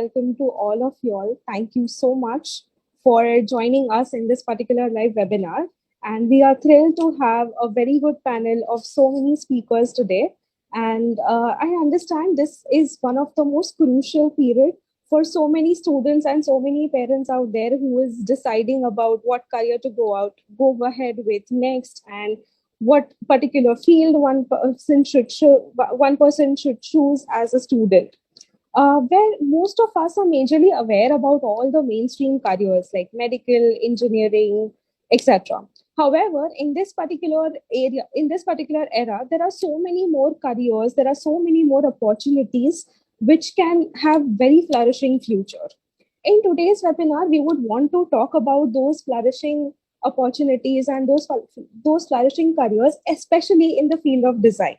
welcome to all of you all. Thank you so much for joining us in this particular live webinar. And we are thrilled to have a very good panel of so many speakers today. And I understand this is one of the most crucial period for so many students and so many parents out there who is deciding about what career to go ahead with next, and what particular field one person should choose as a student. Where most of us are majorly aware about all the mainstream careers like medical, engineering, etc. However, in this particular area, in this particular era, there are so many more careers, there are so many more opportunities which can have very flourishing future. In today's webinar, we would want to talk about those flourishing opportunities and those flourishing careers, especially in the field of design.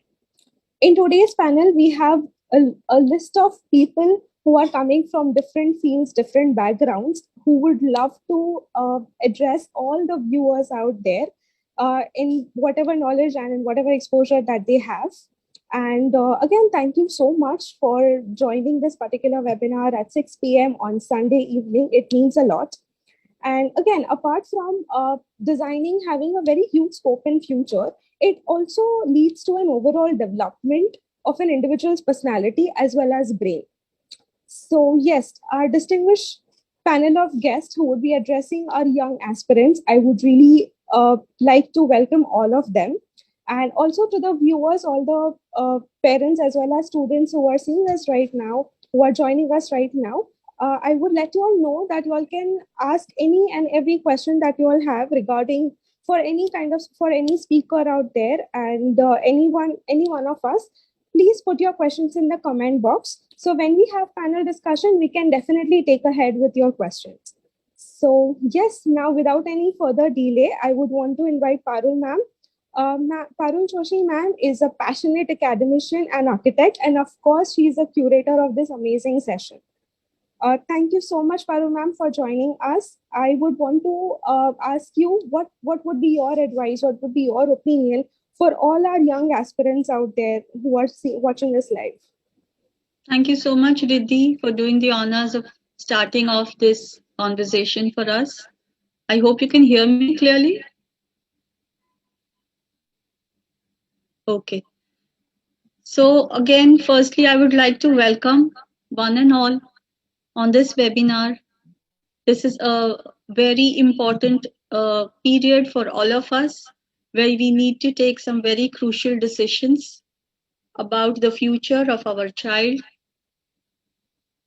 In today's panel, we have a list of people who are coming from different fields, different backgrounds, who would love to address all the viewers out there in whatever knowledge and in whatever exposure that they have. And again, thank you so much for joining this particular webinar at 6 p.m. on Sunday evening. It means a lot. And again, apart from designing having a very huge scope in future, it also leads to an overall development of an individual's personality as well as brain. So yes, our distinguished panel of guests who would be addressing our young aspirants, I would really like to welcome all of them. And also to the viewers, all the parents as well as students who are seeing us right now, who are joining us right now, I would let you all know that you all can ask any and every question that you all have regarding for any speaker out there, and any one of us. Please put your questions in the comment box. So when we have panel discussion, we can definitely take ahead with your questions. So yes, now without any further delay, I would want to invite Parul ma'am. Parul Joshi ma'am is a passionate academician and architect, and of course, she is a curator of this amazing session. Thank you so much, Parul ma'am, for joining us. I would want to ask you what would be your advice, what would be your opinion for all our young aspirants out there who are watching this live. Thank you so much, Riddhi, for doing the honors of starting off this conversation for us. I hope you can hear me clearly. Okay. So again, firstly, I would like to welcome one and all on this webinar. This is a very important period for all of us, where we need to take some very crucial decisions about the future of our child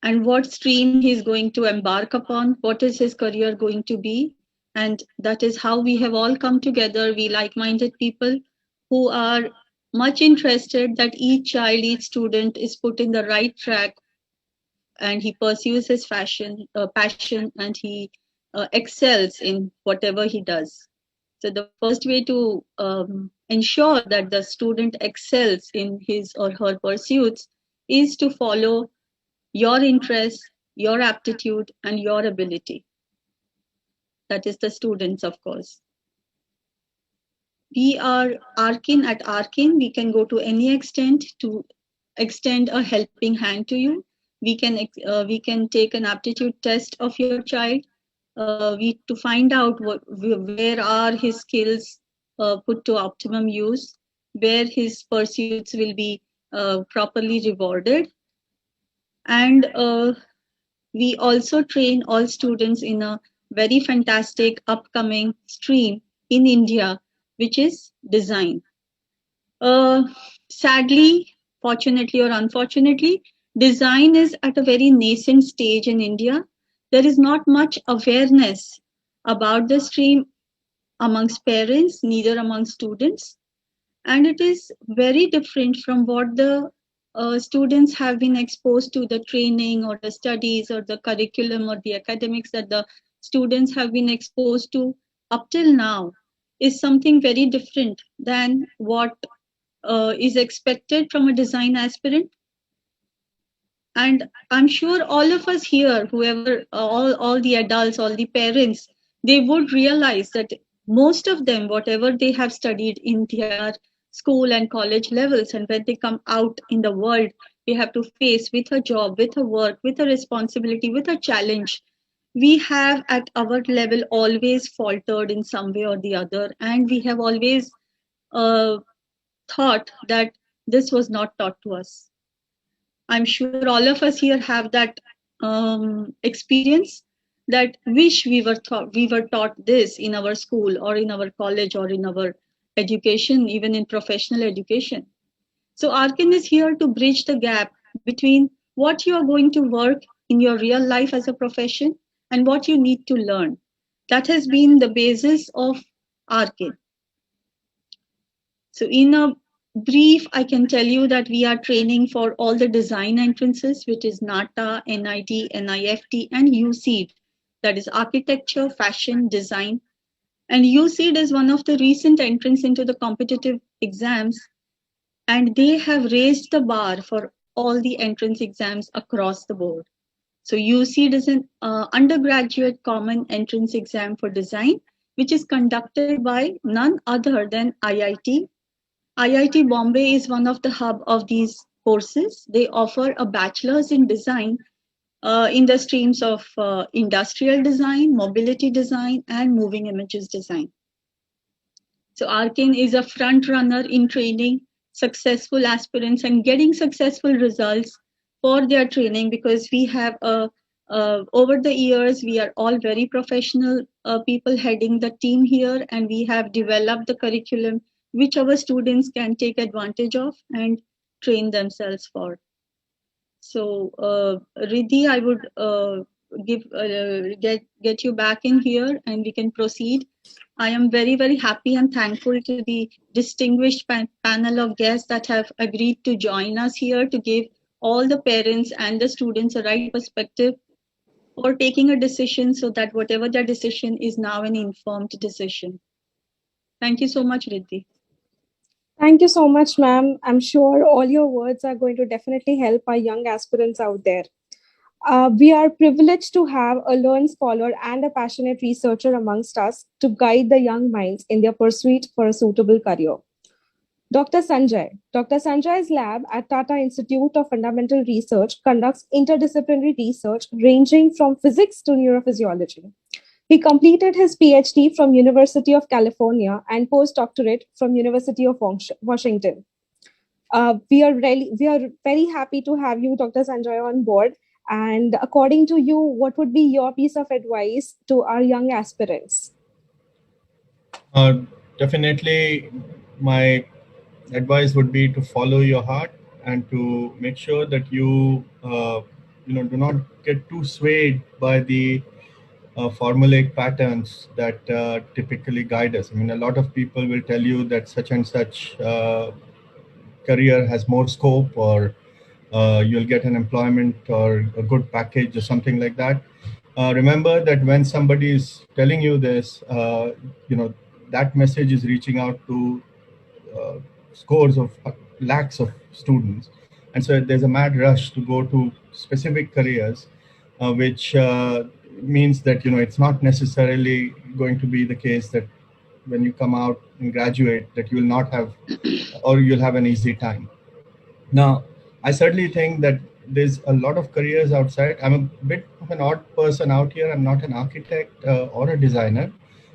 and what stream he's going to embark upon, what is his career going to be. And that is how we have all come together, we like-minded people who are much interested that each child, each student is put in the right track and he pursues his passion and he excels in whatever he does. So the first way to ensure that the student excels in his or her pursuits is to follow your interest, your aptitude, and your ability. That is the students, of course. We are Arkin at Arkin. We can go to any extent to extend a helping hand to you. We can take an aptitude test of your child. To find out where are his skills put to optimum use, where his pursuits will be properly rewarded. And we also train all students in a very fantastic upcoming stream in India, which is design. Sadly, fortunately or unfortunately, design is at a very nascent stage in India. There is not much awareness about the stream amongst parents, neither among students. And it is very different from what the students have been exposed to, the training or the studies or the curriculum or the academics that the students have been exposed to up till now is something very different than what is expected from a design aspirant. And I'm sure all of us here, whoever, all the adults, all the parents, they would realize that most of them, whatever they have studied in their school and college levels, and when they come out in the world, we have to face with a job, with a work, with a responsibility, with a challenge, we have at our level always faltered in some way or the other, and we have always uh, thought that this was not taught to us. I'm sure all of us here have that experience, that wish we were taught this in our school or in our college or in our education, even in professional education. So Arkin is here to bridge the gap between what you are going to work in your real life as a profession and what you need to learn. That has been the basis of Arkin. So in a brief, I can tell you that we are training for all the design entrances, which is NATA, NIT, NIFT, and UCED. That is architecture, fashion, design. And UCED is one of the recent entrants into the competitive exams, and they have raised the bar for all the entrance exams across the board. So UCED is an undergraduate common entrance exam for design, which is conducted by none other than IIT. IIT Bombay is one of the hub of these courses. They offer a bachelor's in design in the streams of industrial design, mobility design, and moving images design. So Arkin is a front runner in training successful aspirants and getting successful results for their training, because we have over the years, we are all very professional people heading the team here, and we have developed the curriculum which our students can take advantage of and train themselves for. So, Riddhi, I would get you back in here, and we can proceed. I am very, very happy and thankful to the distinguished panel of guests that have agreed to join us here to give all the parents and the students a right perspective for taking a decision, so that whatever their decision is now an informed decision. Thank you so much, Riddhi. Thank you so much, ma'am. I'm sure all your words are going to definitely help our young aspirants out there. We are privileged to have a learned scholar and a passionate researcher amongst us to guide the young minds in their pursuit for a suitable career. Dr. Sanjay. Dr. Sanjay's lab at Tata Institute of Fundamental Research conducts interdisciplinary research ranging from physics to neurophysiology. He completed his PhD from University of California and postdoctorate from University of Washington. We are very happy to have you, Dr. Sanjay, on board. And according to you, what would be your piece of advice to our young aspirants? Definitely, my advice would be to follow your heart and to make sure that you do not get too swayed by the formulaic patterns that typically guide us. I mean, a lot of people will tell you that such and such career has more scope, or you'll get an employment or a good package or something like that. Remember that when somebody is telling you this, that message is reaching out to scores of lakhs of students. And so there's a mad rush to go to specific careers, which means that, it's not necessarily going to be the case that when you come out and graduate, that you will not have, or you'll have an easy time. Now, I certainly think that there's a lot of careers outside. I'm a bit of an odd person out here. I'm not an architect or a designer,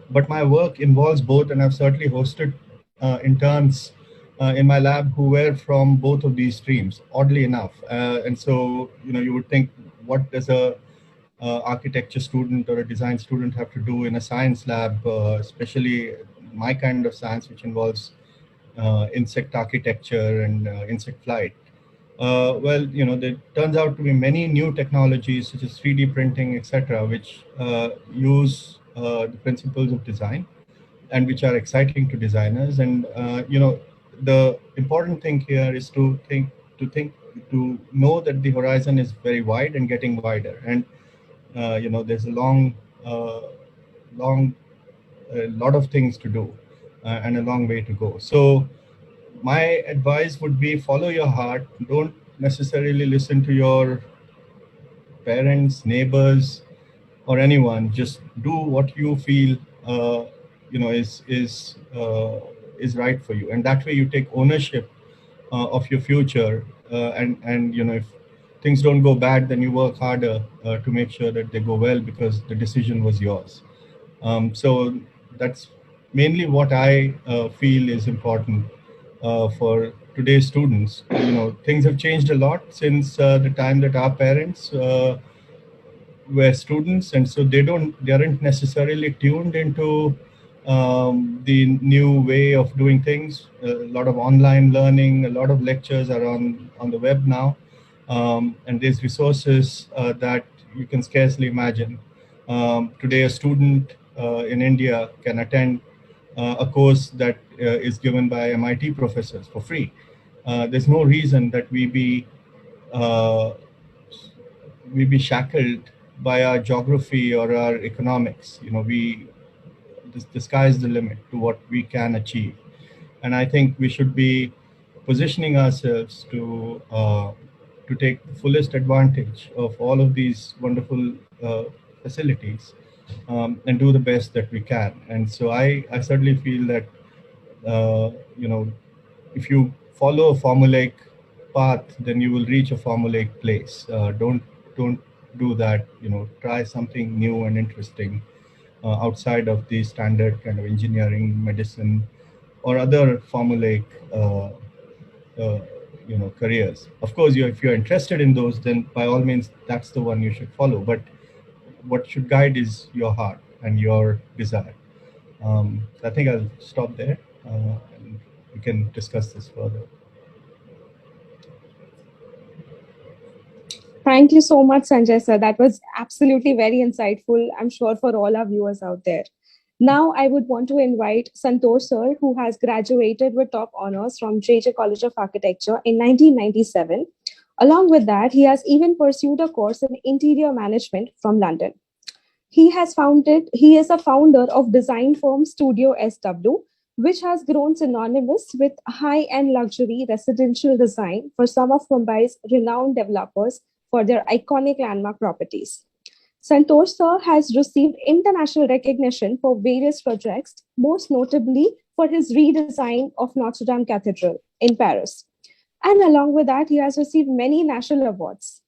but my work involves both, and I've certainly hosted interns in my lab who were from both of these streams, oddly enough. And so, you would think, what does a architecture student or a design student have to do in a science lab, especially my kind of science, which involves insect architecture and insect flight? Well, there turns out to be many new technologies such as 3D printing, etc., which use the principles of design and which are exciting to designers. And the important thing here is to know that the horizon is very wide and getting wider. And there's a lot of things to do and a long way to go. So my advice would be, follow your heart. Don't necessarily listen to your parents, neighbors, or anyone. Just do what you feel is right for you, and that way you take ownership of your future. And if things don't go bad, then you work harder to make sure that they go well because the decision was yours. So that's mainly what I feel is important for today's students. Things have changed a lot since the time that our parents were students, and so they aren't necessarily tuned into the new way of doing things. A lot of online learning, a lot of lectures are on the web now, and there's resources that you can scarcely imagine. Today, a student in India can attend a course that is given by MIT professors for free. There's no reason that uh, we be shackled by our geography or our economics. The sky is the limit to what we can achieve, and I think we should be positioning ourselves to take the fullest advantage of all of these wonderful facilities, and do the best that we can. And so I certainly feel that uh, you know if you follow a formulaic path, then you will reach a formulaic place. Don't do that. Try something new and interesting outside of the standard kind of engineering, medicine, or other formulaic uh, careers. Of course, if you're interested in those, then by all means, that's the one you should follow. But what should guide is your heart and your desire. I think I'll stop there, and we can discuss this further. Thank you so much, Sanjay sir. That was absolutely very insightful, I'm sure, for all our viewers out there. Now, I would want to invite Santosh sir, who has graduated with top honors from JJ College of Architecture in 1997. Along with that, he has even pursued a course in interior management from London. He is a founder of design firm Studio SW, which has grown synonymous with high-end luxury residential design for some of Mumbai's renowned developers for their iconic landmark properties. Santosh sir has received international recognition for various projects, most notably for his redesign of Notre Dame Cathedral in Paris. And along with that, he has received many national awards.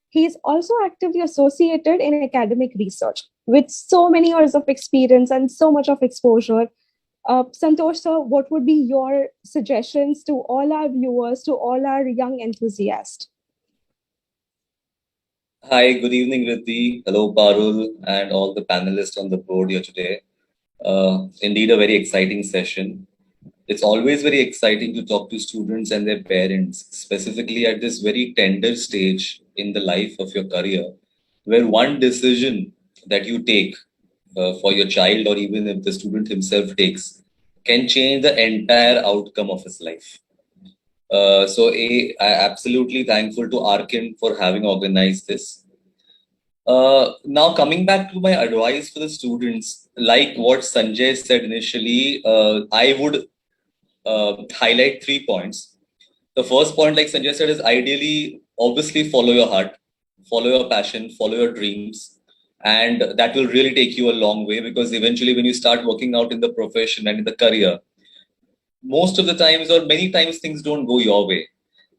He is also actively associated in academic research with so many years of experience and so much of exposure. Santosh sir, what would be your suggestions to all our viewers, to all our young enthusiasts? Hi, good evening, Riddhi. Hello, Parul, and all the panelists on the board here today. Indeed, a very exciting session. It's always very exciting to talk to students and their parents, specifically at this very tender stage in the life of your career, where one decision that you take for your child, or even if the student himself takes, can change the entire outcome of his life. I absolutely thankful to Arkin for having organized this. Now, coming back to my advice for the students, like what Sanjay said initially, I would highlight 3 points. The first point, like Sanjay said, is ideally, obviously, follow your heart, follow your passion, follow your dreams. And that will really take you a long way, because eventually, when you start working out in the profession and in the career, most of the times, or many times, things don't go your way.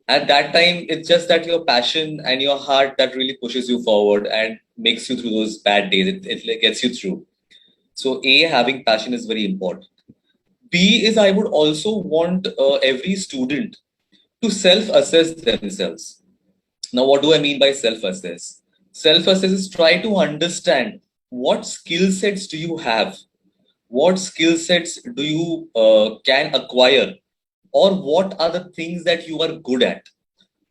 At that time, it's just that your passion and your heart that really pushes you forward and makes you through those bad days. It gets you through. So A, having passion is very important. B is, I would also want every student to self-assess themselves. Now, what do I mean by self-assess? Self-assess is try to understand what skill sets do you have, what skill sets do you can acquire, or what are the things that you are good at.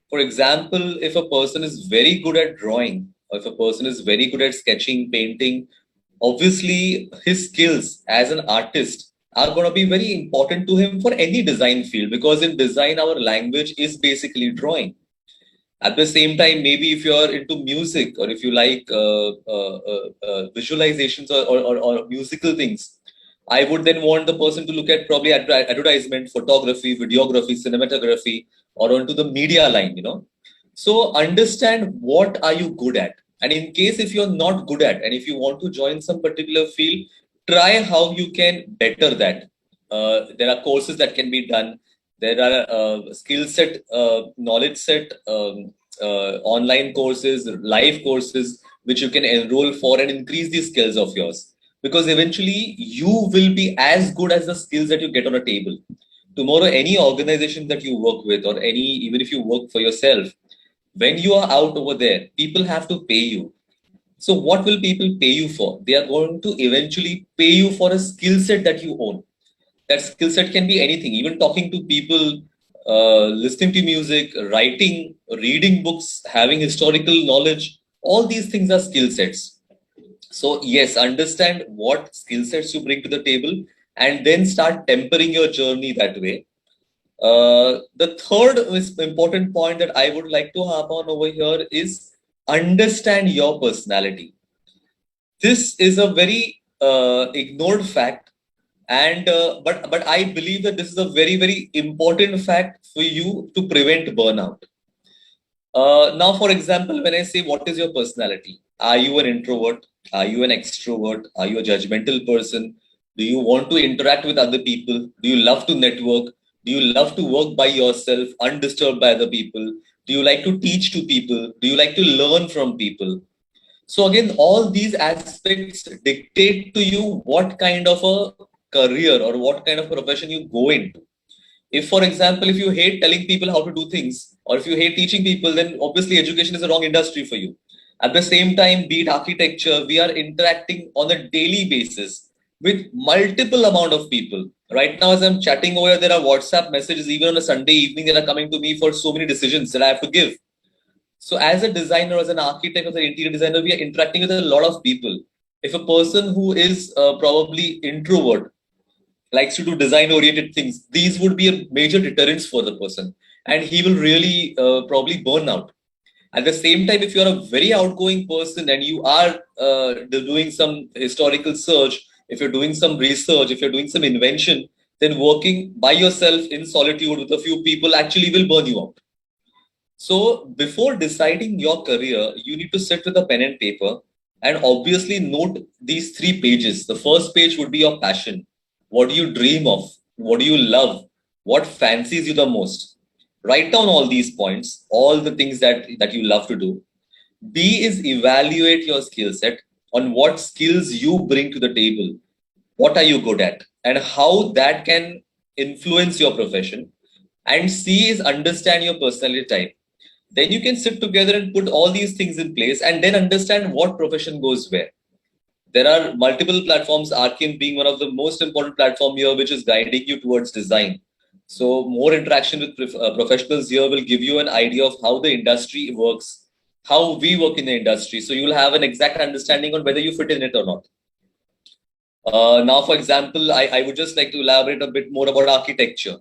For example, if a person is very good at drawing, or if a person is very good at sketching, painting, obviously his skills as an artist are going to be very important to him for any design field, because in design, our language is basically drawing. At the same time, maybe if you're into music, or if you like visualizations or musical things, I would then want the person to look at probably advertisement, photography, videography, cinematography, or onto the media line. So understand what are you good at. And in case if you're not good at, and if you want to join some particular field, try how you can better that. There are courses that can be done. There are skill set, knowledge set, online courses, live courses, which you can enroll for and increase the skills of yours. Because eventually you will be as good as the skills that you get on a table. Tomorrow, any organization that you work with, or even if you work for yourself, when you are out over there, people have to pay you. So what will people pay you for? They are going to eventually pay you for a skill set that you own. That skill set can be anything, even talking to people, listening to music, writing, reading books, having historical knowledge. All these things are skill sets. So yes, understand what skill sets you bring to the table and then start tempering your journey that way. The third important point that I would like to harp on over here is understand your personality. This is a very ignored fact, and but I believe that this is a very important fact for you to prevent burnout. Now, for example, when I say what is your personality, are you an introvert? Are you an extrovert? Are you a judgmental person? Do you want to interact with other people? Do you love to network? Do you love to work by yourself, undisturbed by other people? Do you like to teach to people? Do you like to learn from people? So again, all these aspects dictate to you what kind of a career or what kind of profession you go into. If, for example, if you hate telling people how to do things, or if you hate teaching people, then obviously education is the wrong industry for you. At the same time, be it architecture, we are interacting on a daily basis with multiple amount of people. Right now, as I'm chatting over, there are WhatsApp messages, even on a Sunday evening, that are coming to me for so many decisions that I have to give. So as a designer, as an architect, as an interior designer, we are interacting with a lot of people. If a person who is probably introvert likes to do design oriented things, these would be a major deterrence for the person, and he will really probably burn out. At the same time, if you're a very outgoing person and you are doing some historical search, if you're doing some research, if you're doing some invention, then working by yourself in solitude with a few people actually will burn you out. So before deciding your career, you need to sit with a pen and paper and obviously note these 3 pages. The first page would be your passion. What do you dream of? What do you love? What fancies you the most? Write down all these points, all the things that you love to do. B is evaluate your skill set on what skills you bring to the table. What are you good at? And how that can influence your profession. And C is understand your personality type. Then you can sit together and put all these things in place and then understand what profession goes where. There are multiple platforms, Arkim being one of the most important platform here, which is guiding you towards design. So more interaction with professionals here will give you an idea of how the industry works, how we work in the industry. So you'll have an exact understanding on whether you fit in it or not. Now, for example, I would just like to elaborate a bit more about architecture.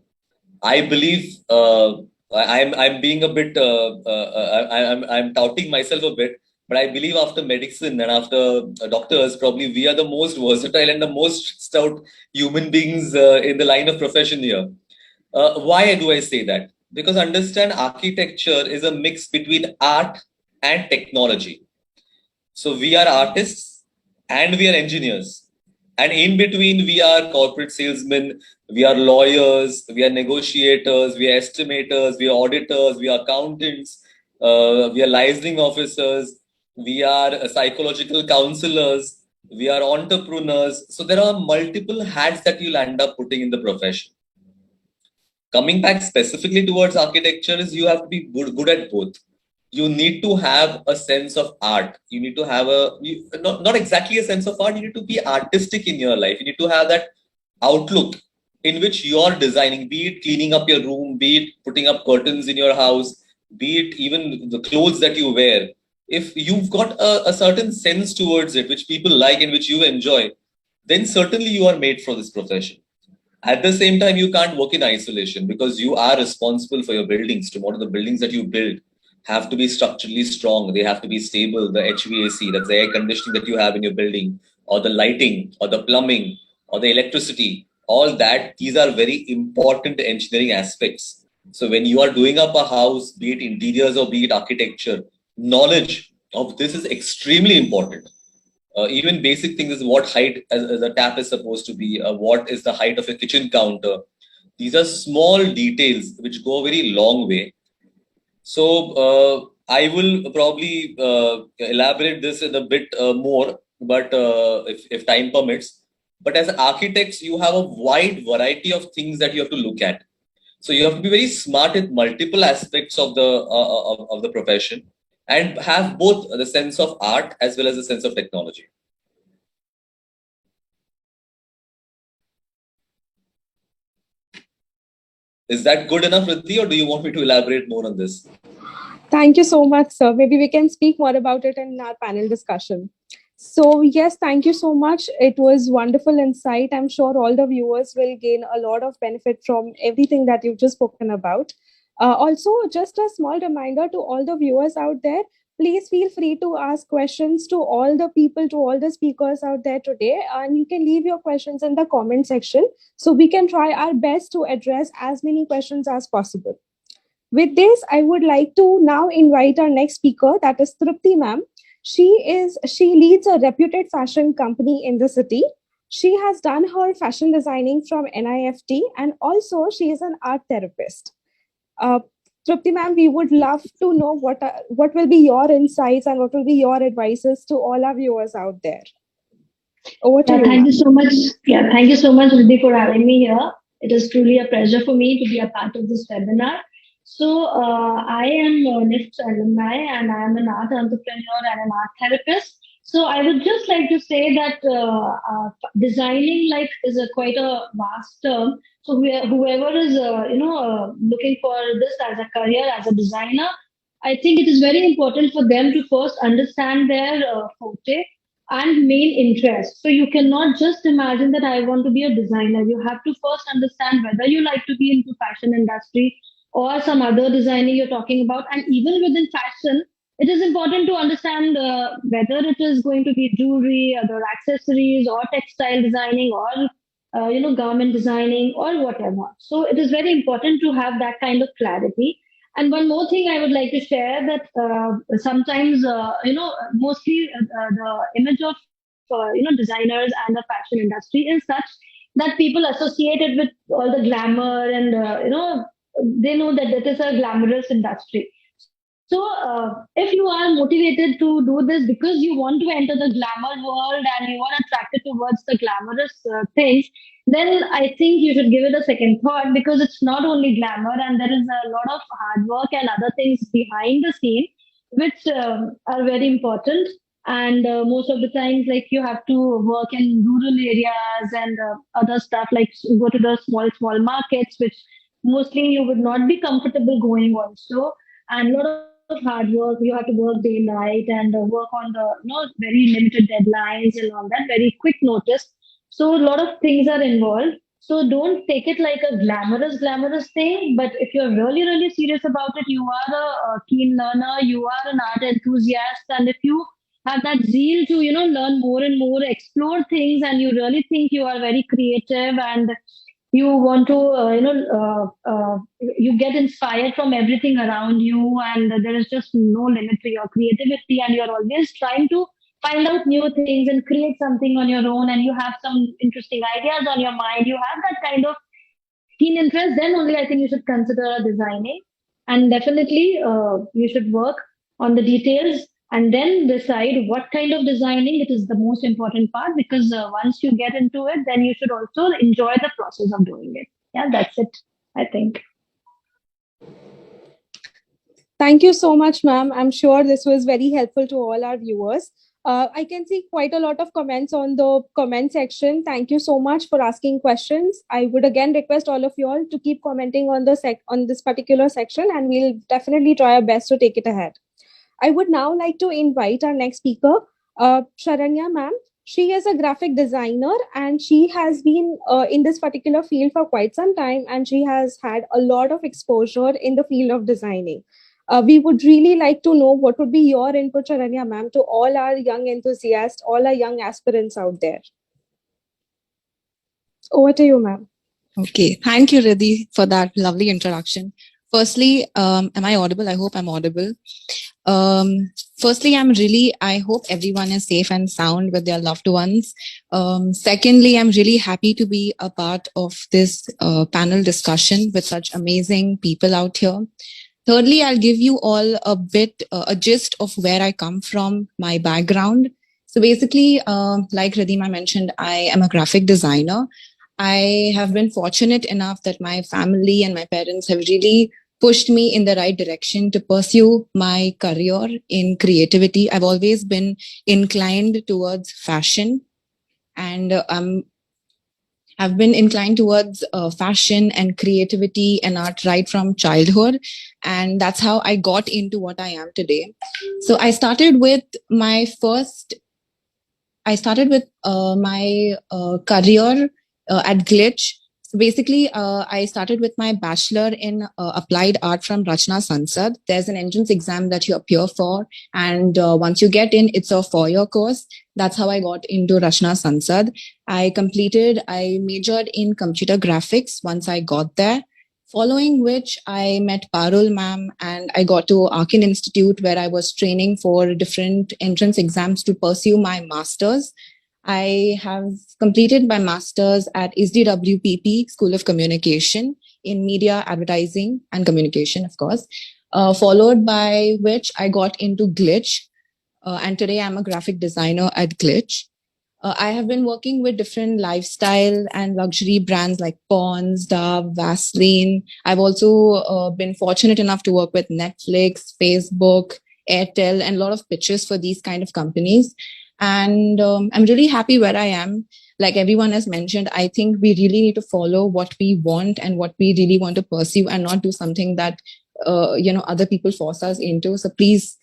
I believe I'm being a bit I'm touting myself a bit, but I believe after medicine and after doctors, probably we are the most versatile and the most stout human beings in the line of profession here. Why do I say that? Because understand, architecture is a mix between art and technology. So we are artists and we are engineers. And in between, we are corporate salesmen, we are lawyers, we are negotiators, we are estimators, we are auditors, we are accountants, we are licensing officers, we are psychological counselors, we are entrepreneurs. So there are multiple hats that you'll end up putting in the profession. Coming back specifically towards architecture is you have to be good at both. You need to have a sense of art. You need to have not exactly a sense of art. You need to be artistic in your life. You need to have that outlook in which you're designing, be it cleaning up your room, be it putting up curtains in your house, be it even the clothes that you wear. If you've got a certain sense towards it, which people like and which you enjoy, then certainly you are made for this profession. At the same time, you can't work in isolation because you are responsible for your buildings. Tomorrow, the buildings that you build have to be structurally strong. They have to be stable. The HVAC, that's the air conditioning that you have in your building, or the lighting, or the plumbing, or the electricity, all that, these are very important engineering aspects. So when you are doing up a house, be it interiors or be it architecture, knowledge of this is extremely important. Even basic things is what height as a tap is supposed to be, what is the height of a kitchen counter. These are small details which go a very long way. So I will probably elaborate this in a bit more, but if time permits. But as architects, you have a wide variety of things that you have to look at. So you have to be very smart in multiple aspects of the profession, and have both the sense of art as well as the sense of technology. Is that good enough, Riddhi, or do you want me to elaborate more on this? Thank you so much, sir. Maybe we can speak more about it in our panel discussion. So yes, thank you so much. It was wonderful insight. I'm sure all the viewers will gain a lot of benefit from everything that you've just spoken about. Also, just a small reminder to all the viewers out there, please feel free to ask questions to all the people, to all the speakers out there today. And you can leave your questions in the comment section so we can try our best to address as many questions as possible. With this, I would like to now invite our next speaker, that is Trupti ma'am. She leads a reputed fashion company in the city. She has done her fashion designing from NIFT, and also she is an art therapist. Trupti ma'am, we would love to know what will be your insights and what will be your advices to all our viewers out there. Over to you. Thank you so much. Yeah, thank you so much, Riddhi, for having me here. It is truly a pleasure for me to be a part of this webinar. So I am NIFT alumni, and I am an art entrepreneur and an art therapist. So I would just like to say that designing is quite a vast term. So whoever is looking for this as a career, as a designer, I think it is very important for them to first understand their forte and main interest. So you cannot just imagine that I want to be a designer. You have to first understand whether you like to be into fashion industry or some other designing you're talking about. And even within fashion, it is important to understand whether it is going to be jewelry, other accessories, or textile designing, or garment designing, or whatever. So it is very important to have that kind of clarity. And one more thing I would like to share, that sometimes mostly the image of designers and the fashion industry is such that people associate it with all the glamour, and they know that it is a glamorous industry. So if you are motivated to do this because you want to enter the glamour world and you are attracted towards the glamorous things, then I think you should give it a second thought, because it's not only glamour, and there is a lot of hard work and other things behind the scene which are very important. And most of the times, like, you have to work in rural areas and other stuff, like go to the small markets, which mostly you would not be comfortable going also. And a lot of hard work, you have to work day and night, and work on the very limited deadlines and all that, very quick notice. So a lot of things are involved. So don't take it like a glamorous thing. But if you're really serious about it, you are a keen learner, you are an art enthusiast, and if you have that zeal to learn more and more, explore things, and you really think you are very creative, and you want to you get inspired from everything around you, and there is just no limit to your creativity, and you're always trying to find out new things and create something on your own, and you have some interesting ideas on your mind, you have that kind of keen interest, then only I think you should consider designing. And definitely you should work on the details and then decide what kind of designing. It is the most important part, because once you get into it, then you should also enjoy the process of doing it. Yeah, that's it, I think. Thank you so much, ma'am. I'm sure this was very helpful to all our viewers. I can see quite a lot of comments on the comment section. Thank you so much for asking questions. I would again request all of you all to keep commenting on this particular section, and we'll definitely try our best to take it ahead. I would now like to invite our next speaker, Sharanya ma'am. She is a graphic designer, and she has been in this particular field for quite some time, and she has had a lot of exposure in the field of designing. We would really like to know what would be your input, Sharanya ma'am, to all our young enthusiasts, all our young aspirants out there. Over to you, ma'am. Okay, thank you, Riddhi, for that lovely introduction. Firstly, am I audible? I hope I'm audible. Firstly, I hope everyone is safe and sound with their loved ones. Secondly, I'm really happy to be a part of this panel discussion with such amazing people out here. Thirdly, I'll give you all a gist of where I come from, my background. So basically, like Radhima mentioned, I am a graphic designer. I have been fortunate enough that my family and my parents have really pushed me in the right direction to pursue my career in creativity. I've always been inclined towards fashion, and I've been inclined towards fashion and creativity and art right from childhood. And that's how I got into what I am today. So I started with my career at Glitch. So basically, I started with my bachelor in applied art from Rachna Sansad. There's an entrance exam that you appear for, and once you get in, it's a 4-year course. That's how I got into Rachna Sansad. I majored in computer graphics once I got there. Following which, I met Parul ma'am and I got to Arkin Institute where I was training for different entrance exams to pursue my master's. I have completed my master's at SDWPP School of Communication in Media, Advertising and Communication, of course, followed by which I got into Glitch. And today I'm a graphic designer at Glitch. I have been working with different lifestyle and luxury brands like Pond's, Dove, Vaseline. I've also been fortunate enough to work with Netflix, Facebook, Airtel, and a lot of pitches for these kind of companies. And I'm really happy where I am. Like everyone has mentioned, I think we really need to follow what we want and what we really want to pursue, and not do something that other people force us into. So please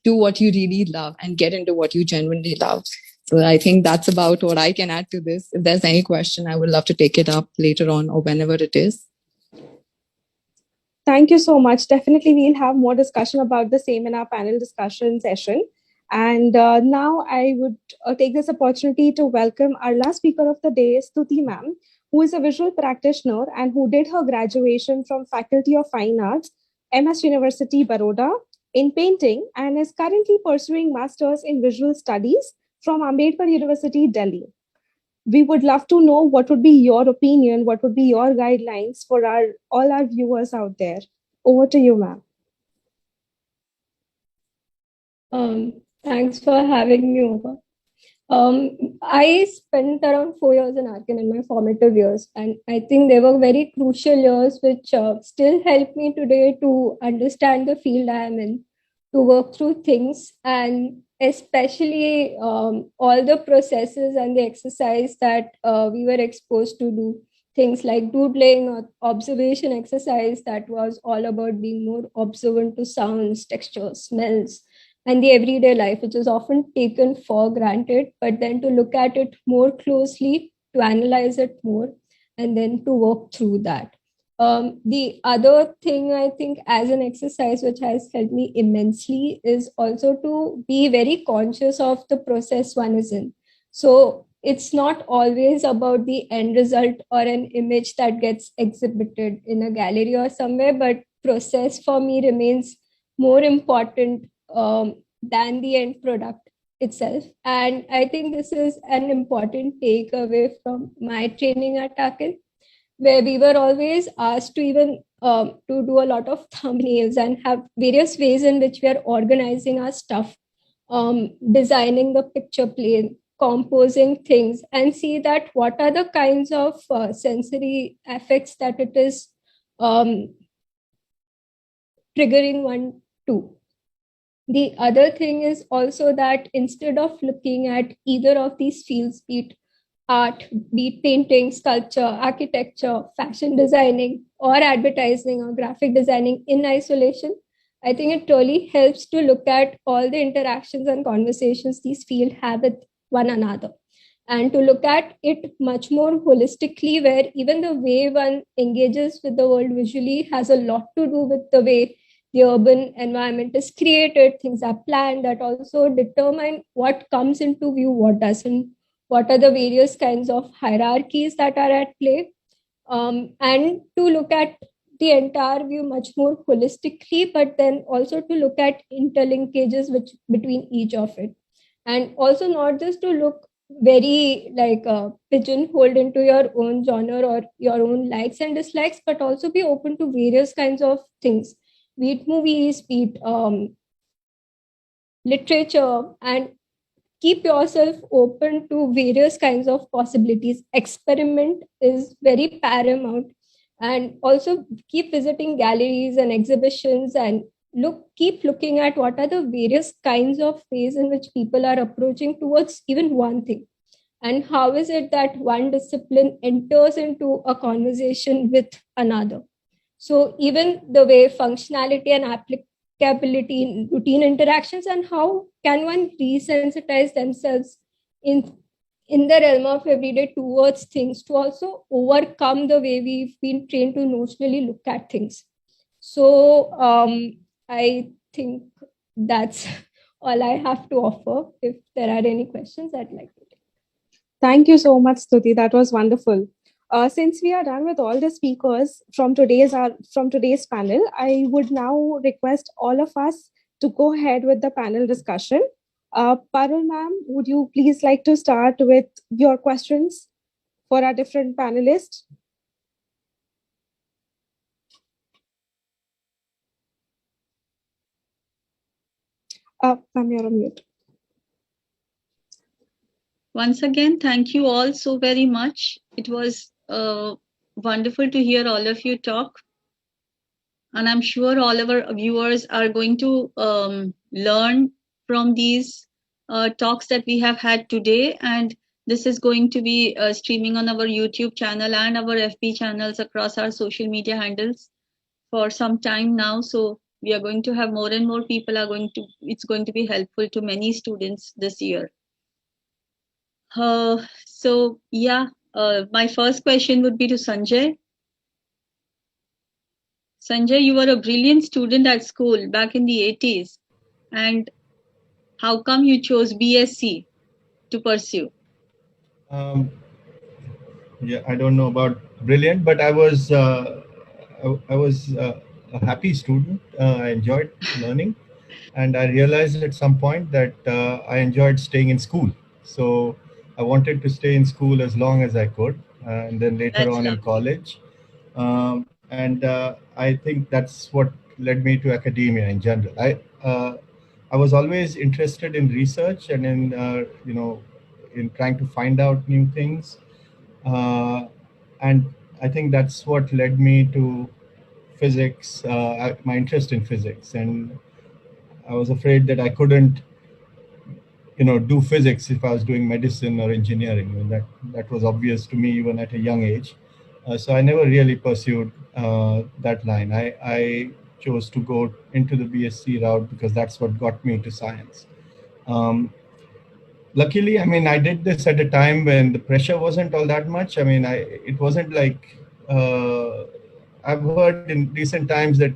do what you really love and get into what you genuinely love. So I think that's about what I can add to this. If there's any question, I would love to take it up later on or whenever it is. Thank you so much. Definitely, we'll have more discussion about the same in our panel discussion session. And now I would take this opportunity to welcome our last speaker of the day, Stuti ma'am, who is a visual practitioner and who did her graduation from Faculty of Fine Arts, MS University, Baroda, in painting, and is currently pursuing Masters in Visual Studies from Ambedkar University, Delhi. We would love to know what would be your opinion, what would be your guidelines for all our viewers out there. Over to you, ma'am. Thanks for having me over. I spent around 4 years in Arkin in my formative years, and I think they were very crucial years which still help me today to understand the field I am in, to work through things, and especially all the processes and the exercise that we were exposed to do. Things like doodling or observation exercise that was all about being more observant to sounds, textures, smells, and the everyday life, which is often taken for granted, but then to look at it more closely, to analyze it more, and then to work through that. The other thing I think as an exercise which has helped me immensely is also to be very conscious of the process one is in. So it's not always about the end result or an image that gets exhibited in a gallery or somewhere, but process for me remains more important than the end product itself. And I think this is an important takeaway from my training at Arkin, where we were always asked to even to do a lot of thumbnails and have various ways in which we are organizing our stuff, designing the picture plane, composing things, and see that what are the kinds of sensory effects that it is triggering one to. The other thing is also that instead of looking at either of these fields, be it art, be it painting, sculpture, architecture, fashion designing, or advertising or graphic designing in isolation, I think it really helps to look at all the interactions and conversations these fields have with one another, and to look at it much more holistically, where even the way one engages with the world visually has a lot to do with the way the urban environment is created, things are planned that also determine what comes into view, what doesn't, what are the various kinds of hierarchies that are at play, and to look at the entire view much more holistically, but then also to look at interlinkages between each of it. And also not just to look very like pigeonholed into your own genre or your own likes and dislikes, but also be open to various kinds of things, be it movies, be it literature, and keep yourself open to various kinds of possibilities. Experiment is very paramount, and also keep visiting galleries and exhibitions, and keep looking at what are the various kinds of ways in which people are approaching towards even one thing, and how is it that one discipline enters into a conversation with another. So even the way functionality and applicability in routine interactions, and how can one resensitize themselves in the realm of everyday towards things to also overcome the way we've been trained to notionally look at things. So I think that's all I have to offer. If there are any questions, I'd like to take. Thank you so much, Stuti. That was wonderful. Since we are done with all the speakers from today's panel, I would now request all of us to go ahead with the panel discussion. Parul ma'am, would you please like to start with your questions for our different panelists? Ma'am, you're on mute. Once again, thank you all so very much. It was wonderful to hear all of you talk. And I'm sure all of our viewers are going to learn from these talks that we have had today. And this is going to be streaming on our YouTube channel and our FB channels across our social media handles for some time now. So we are going to have more and more people it's going to be helpful to many students this year. So yeah, my first question would be to Sanjay. Sanjay, you were a brilliant student at school back in the 80s. And how come you chose BSc to pursue? Yeah, I don't know about brilliant, but I was a happy student. I enjoyed learning, and I realized at some point that I enjoyed staying in school. So I wanted to stay in school as long as I could, and then later That's on in lovely. college. And I think that's what led me to academia in general. I was always interested in research and in in trying to find out new things. And I think that's what led me to physics, my interest in physics. And I was afraid that I couldn't, do physics if I was doing medicine or engineering. And that was obvious to me even at a young age. So I never really pursued that line. I chose to go into the BSc route because that's what got me to science. Luckily, I mean, I did this at a time when the pressure wasn't all that much. I mean, it wasn't like I've heard in recent times that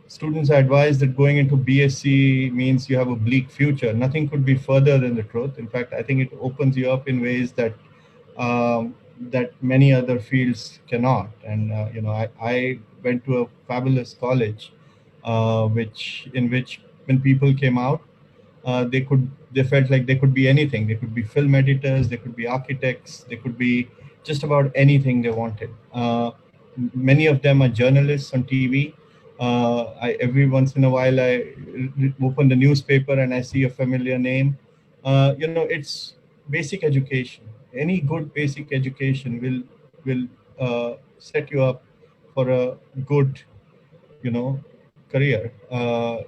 students are advised that going into BSc means you have a bleak future. Nothing could be further than the truth. In fact, I think it opens you up in ways that that many other fields cannot. And I went to a fabulous college, in which when people came out, they felt like they could be anything. They could be film editors, they could be architects, they could be just about anything they wanted. Many of them are journalists on TV. Every once in a while I open the newspaper and I see a familiar name. It's basic education. Any good basic education will set you up for a good career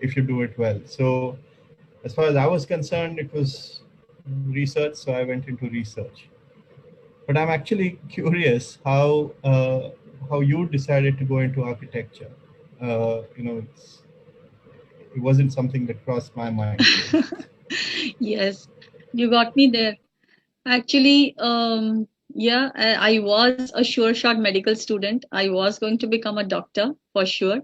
if you do it well. So as far as I was concerned, it was research, so I went into research. But I'm actually curious how you decided to go into architecture. It wasn't something that crossed my mind. Yes, you got me there. Actually, yeah, I was a sure shot medical student. I was going to become a doctor for sure,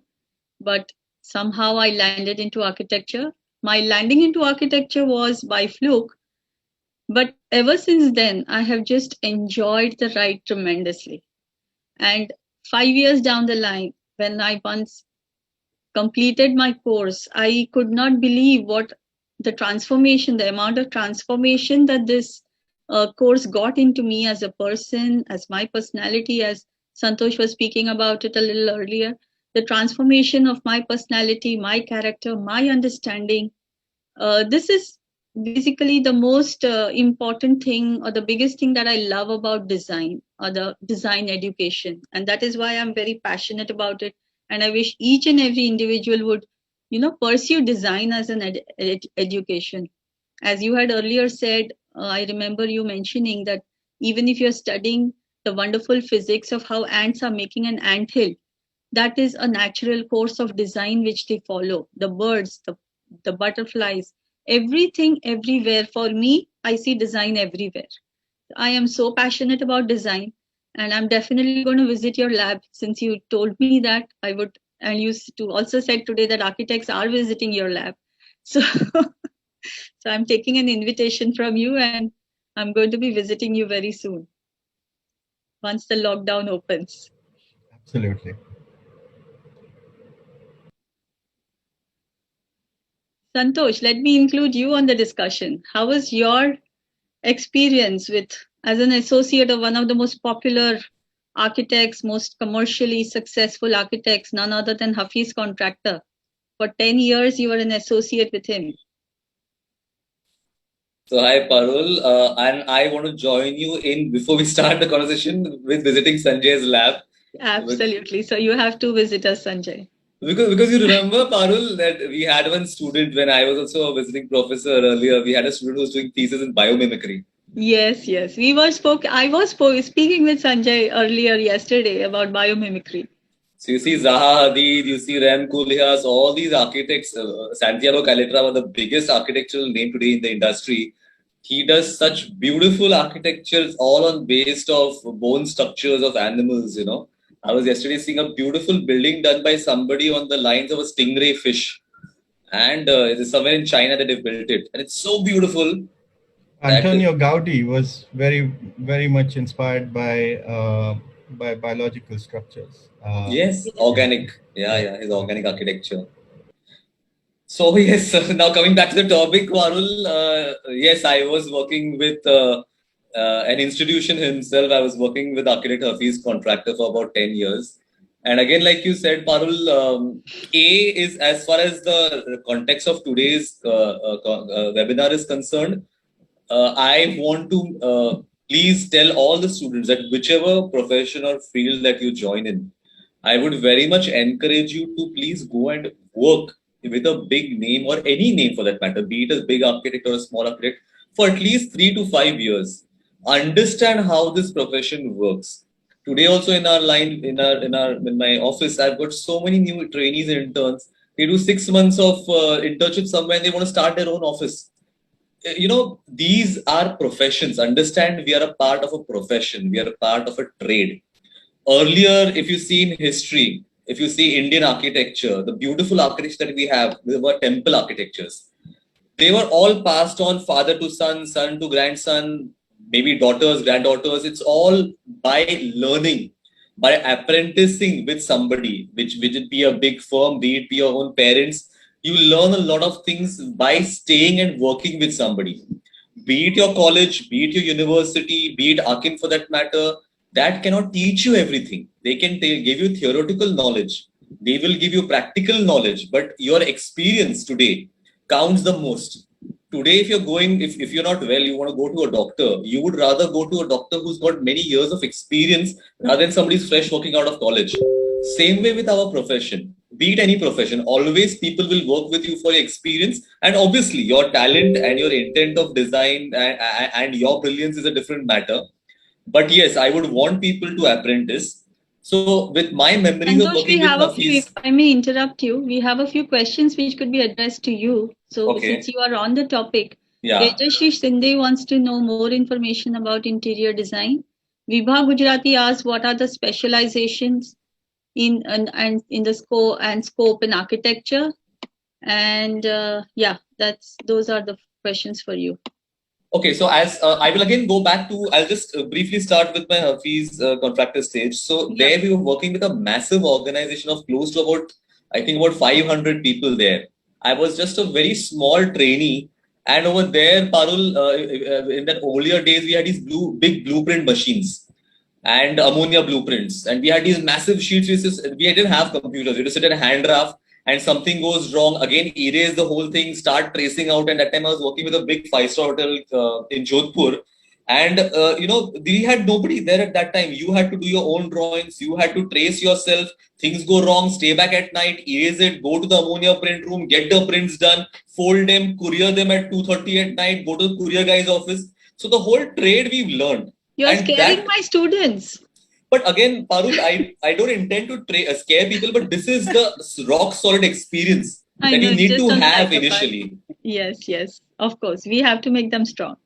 but somehow I landed into architecture. My landing into architecture was by fluke, but ever since then, I have just enjoyed the ride tremendously. And 5 years down the line, when I once completed my course, I could not believe what the transformation, the amount of transformation that this course got into me as a person, as my personality, as Santosh was speaking about it a little earlier. The transformation of my personality, my character, my understanding. This is basically the most important thing or the biggest thing that I love about design or the design education. And that is why I'm very passionate about it. And I wish each and every individual would, pursue design as an education. As you had earlier said, I remember you mentioning that even if you're studying the wonderful physics of how ants are making an anthill, that is a natural course of design which they follow. The birds, the butterflies, everything everywhere. For me, I see design everywhere. I am so passionate about design, and I'm definitely going to visit your lab since you told me that I would, and you also said today that architects are visiting your lab. So, so I'm taking an invitation from you, and I'm going to be visiting you very soon once the lockdown opens. Absolutely. Santosh, let me include you on the discussion. How was your experience with as an associate of one of the most popular architects, most commercially successful architects, none other than Hafiz Contractor? For 10 years, you were an associate with him. So hi Parul, and I want to join you in before we start the conversation with visiting Sanjay's lab. Absolutely. So you have to visit us, Sanjay. Because you remember, Parul, that we had one student when I was also a visiting professor earlier. We had a student who was doing thesis in biomimicry. Yes. I was speaking with Sanjay earlier yesterday about biomimicry. So you see Zaha Hadid, you see Rem Koolhaas, all these architects. Santiago Calatrava, the biggest architectural name today in the industry. He does such beautiful architectures, all on based of bone structures of animals. I was yesterday seeing a beautiful building done by somebody on the lines of a stingray fish, and it is somewhere in China that they've built it, and it's so beautiful. Antonio Gaudi was very, very much inspired by biological structures. Yes, organic. Yeah, his organic architecture. So yes, now coming back to the topic, Varul, yes, I was working with an institution himself. I was working with architect Hafiz Contractor for about 10 years. And again, like you said, Parul, A is as far as the context of today's webinar is concerned, I want to please tell all the students that whichever profession or field that you join in, I would very much encourage you to please go and work with a big name or any name for that matter, be it a big architect or a small architect, for at least 3 to 5 years. Understand how this profession works. Today, also in our line, in my office, I've got so many new trainees and interns. They do 6 months of internship somewhere and they want to start their own office. These are professions. Understand, we are a part of a profession. We are a part of a trade. Earlier, if you see in history, if you see Indian architecture, the beautiful architecture that we have, they were temple architectures. They were all passed on father to son, son to grandson, maybe daughters, granddaughters. It's all by learning, by apprenticing with somebody, which it be a big firm, be it be your own parents. You learn a lot of things by staying and working with somebody. Be it your college, be it your university, be it Akin for that matter, that cannot teach you everything. They can give you theoretical knowledge. They will give you practical knowledge, but your experience today counts the most. Today, if you're going, if you're not well, you want to go to a doctor, you would rather go to a doctor who's got many years of experience rather than somebody's fresh walking out of college. Same way with our profession. Be it any profession, always people will work with you for your experience, and obviously your talent and your intent of design and your brilliance is a different matter. But yes, I would want people to apprentice. So with my memories Santosh, of working with Hafiz, if I may interrupt you, we have a few questions which could be addressed to you. So since you are on the topic, Tejaswi Shinde wants to know more information about interior design. Vibha Gujarati asks what are the specializations in the scope in architecture, and those are the questions for you. Okay, so as I will again go back to, I'll just briefly start with my Hafiz contractor stage. So Yeah. there we were working with a massive organization of close to about, I think about 500 people there. I was just a very small trainee. And over there, Parul, in that earlier days, we had these big blueprint machines and ammonia blueprints. And we had these massive sheets. We didn't have computers. We just sit in a hand draft and something goes wrong. Again, erase the whole thing, start tracing out. And that time I was working with a big five-star hotel in Jodhpur. And, we had nobody there at that time. You had to do your own drawings. You had to trace yourself. Things go wrong, stay back at night, erase it, go to the ammonia print room, get the prints done, fold them, courier them at 2:30 at night, go to the courier guy's office. So the whole trade we've learned. You're scaring my students. But again, Parul, I don't intend to scare people, but this is the rock solid experience that you need to have initially. Yes, of course. We have to make them strong.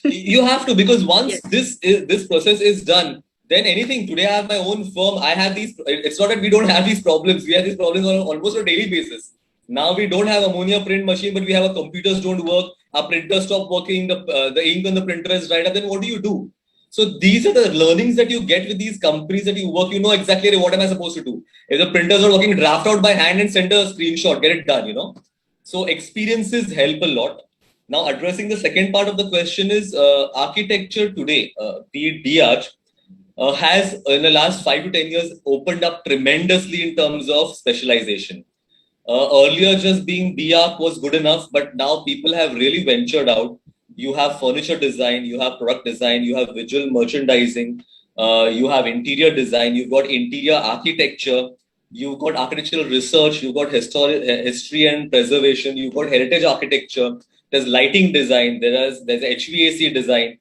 You have to, because once this process is done, then anything. Today I have my own firm. I have these. It's not that we don't have these problems. We have these problems on almost a daily basis. Now we don't have ammonia print machine, but we have our computers don't work. Our printer stopped working. The ink on the printer is dried up. Then what do you do? So these are the learnings that you get with these companies that you work. You know exactly what am I supposed to do. If the printers are working, draft out by hand and send a screenshot. Get it done. So experiences help a lot. Now, addressing the second part of the question is architecture today, be it DH, has in the last 5 to 10 years opened up tremendously in terms of specialization. Earlier, just being BARC was good enough, but now people have really ventured out. You have furniture design, you have product design, you have visual merchandising, you have interior design, you've got interior architecture, you've got architectural research, you've got history and preservation, you've got heritage architecture, there's lighting design, there's HVAC design.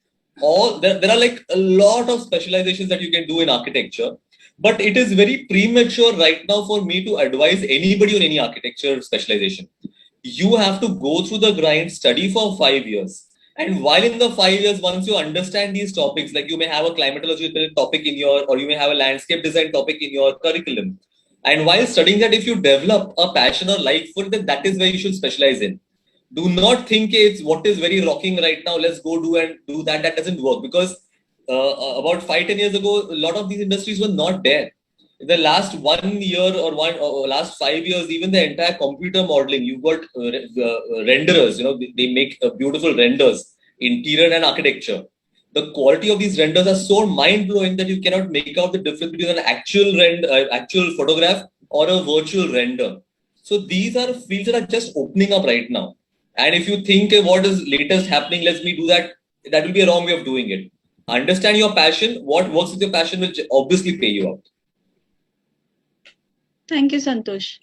There are like a lot of specializations that you can do in architecture. But it is very premature right now for me to advise anybody on any architecture specialization. You have to go through the grind, study for 5 years. And while in the 5 years, once you understand these topics, like you may have a climatological topic or you may have a landscape design topic in your curriculum. And while studying that, if you develop a passion or like for it, then that is where you should specialize in. Do not think it's what is very rocking right now. Let's go do that. That doesn't work, because about 5-10 years ago, a lot of these industries were not there. In the last 1 year or last 5 years, even the entire computer modeling, you've got renderers. They make beautiful renders, interior and architecture. The quality of these renders are so mind blowing that you cannot make out the difference between an actual photograph or a virtual render. So these are fields that are just opening up right now. And if you think what is latest happening, let me do that. That will be a wrong way of doing it. Understand your passion. What works with your passion will obviously pay you out. Thank you, Santosh.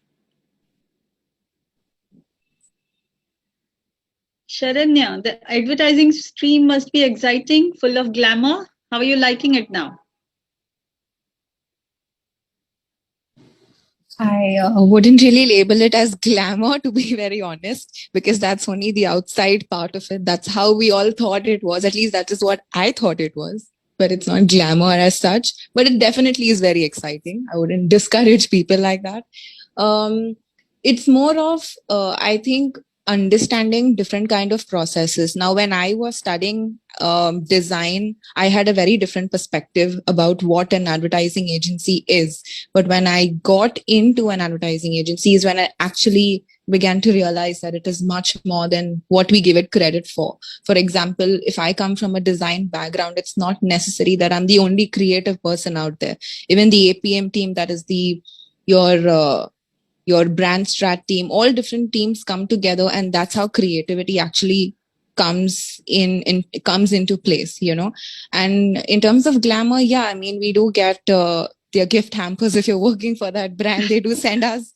Sharanya, the advertising stream must be exciting, full of glamour. How are you liking it now? I wouldn't really label it as glamour, to be very honest, because that's only the outside part of it. That's how we all thought it was. At least that is what I thought it was. But it's not glamour as such. But it definitely is very exciting. I wouldn't discourage people like that. It's more of, I think, understanding different kind of processes. Now, when I was studying design, I had a very different perspective about what an advertising agency is. But when I got into an advertising agency is when I actually began to realize that it is much more than what we give it credit for. For example, if I come from a design background, it's not necessary that I'm the only creative person out there. Even the APM team, that is your brand strat team, all different teams come together, and that's how creativity actually comes into place, And in terms of glamour, yeah, I mean, we do get their gift hampers. If you're working for that brand, they do send us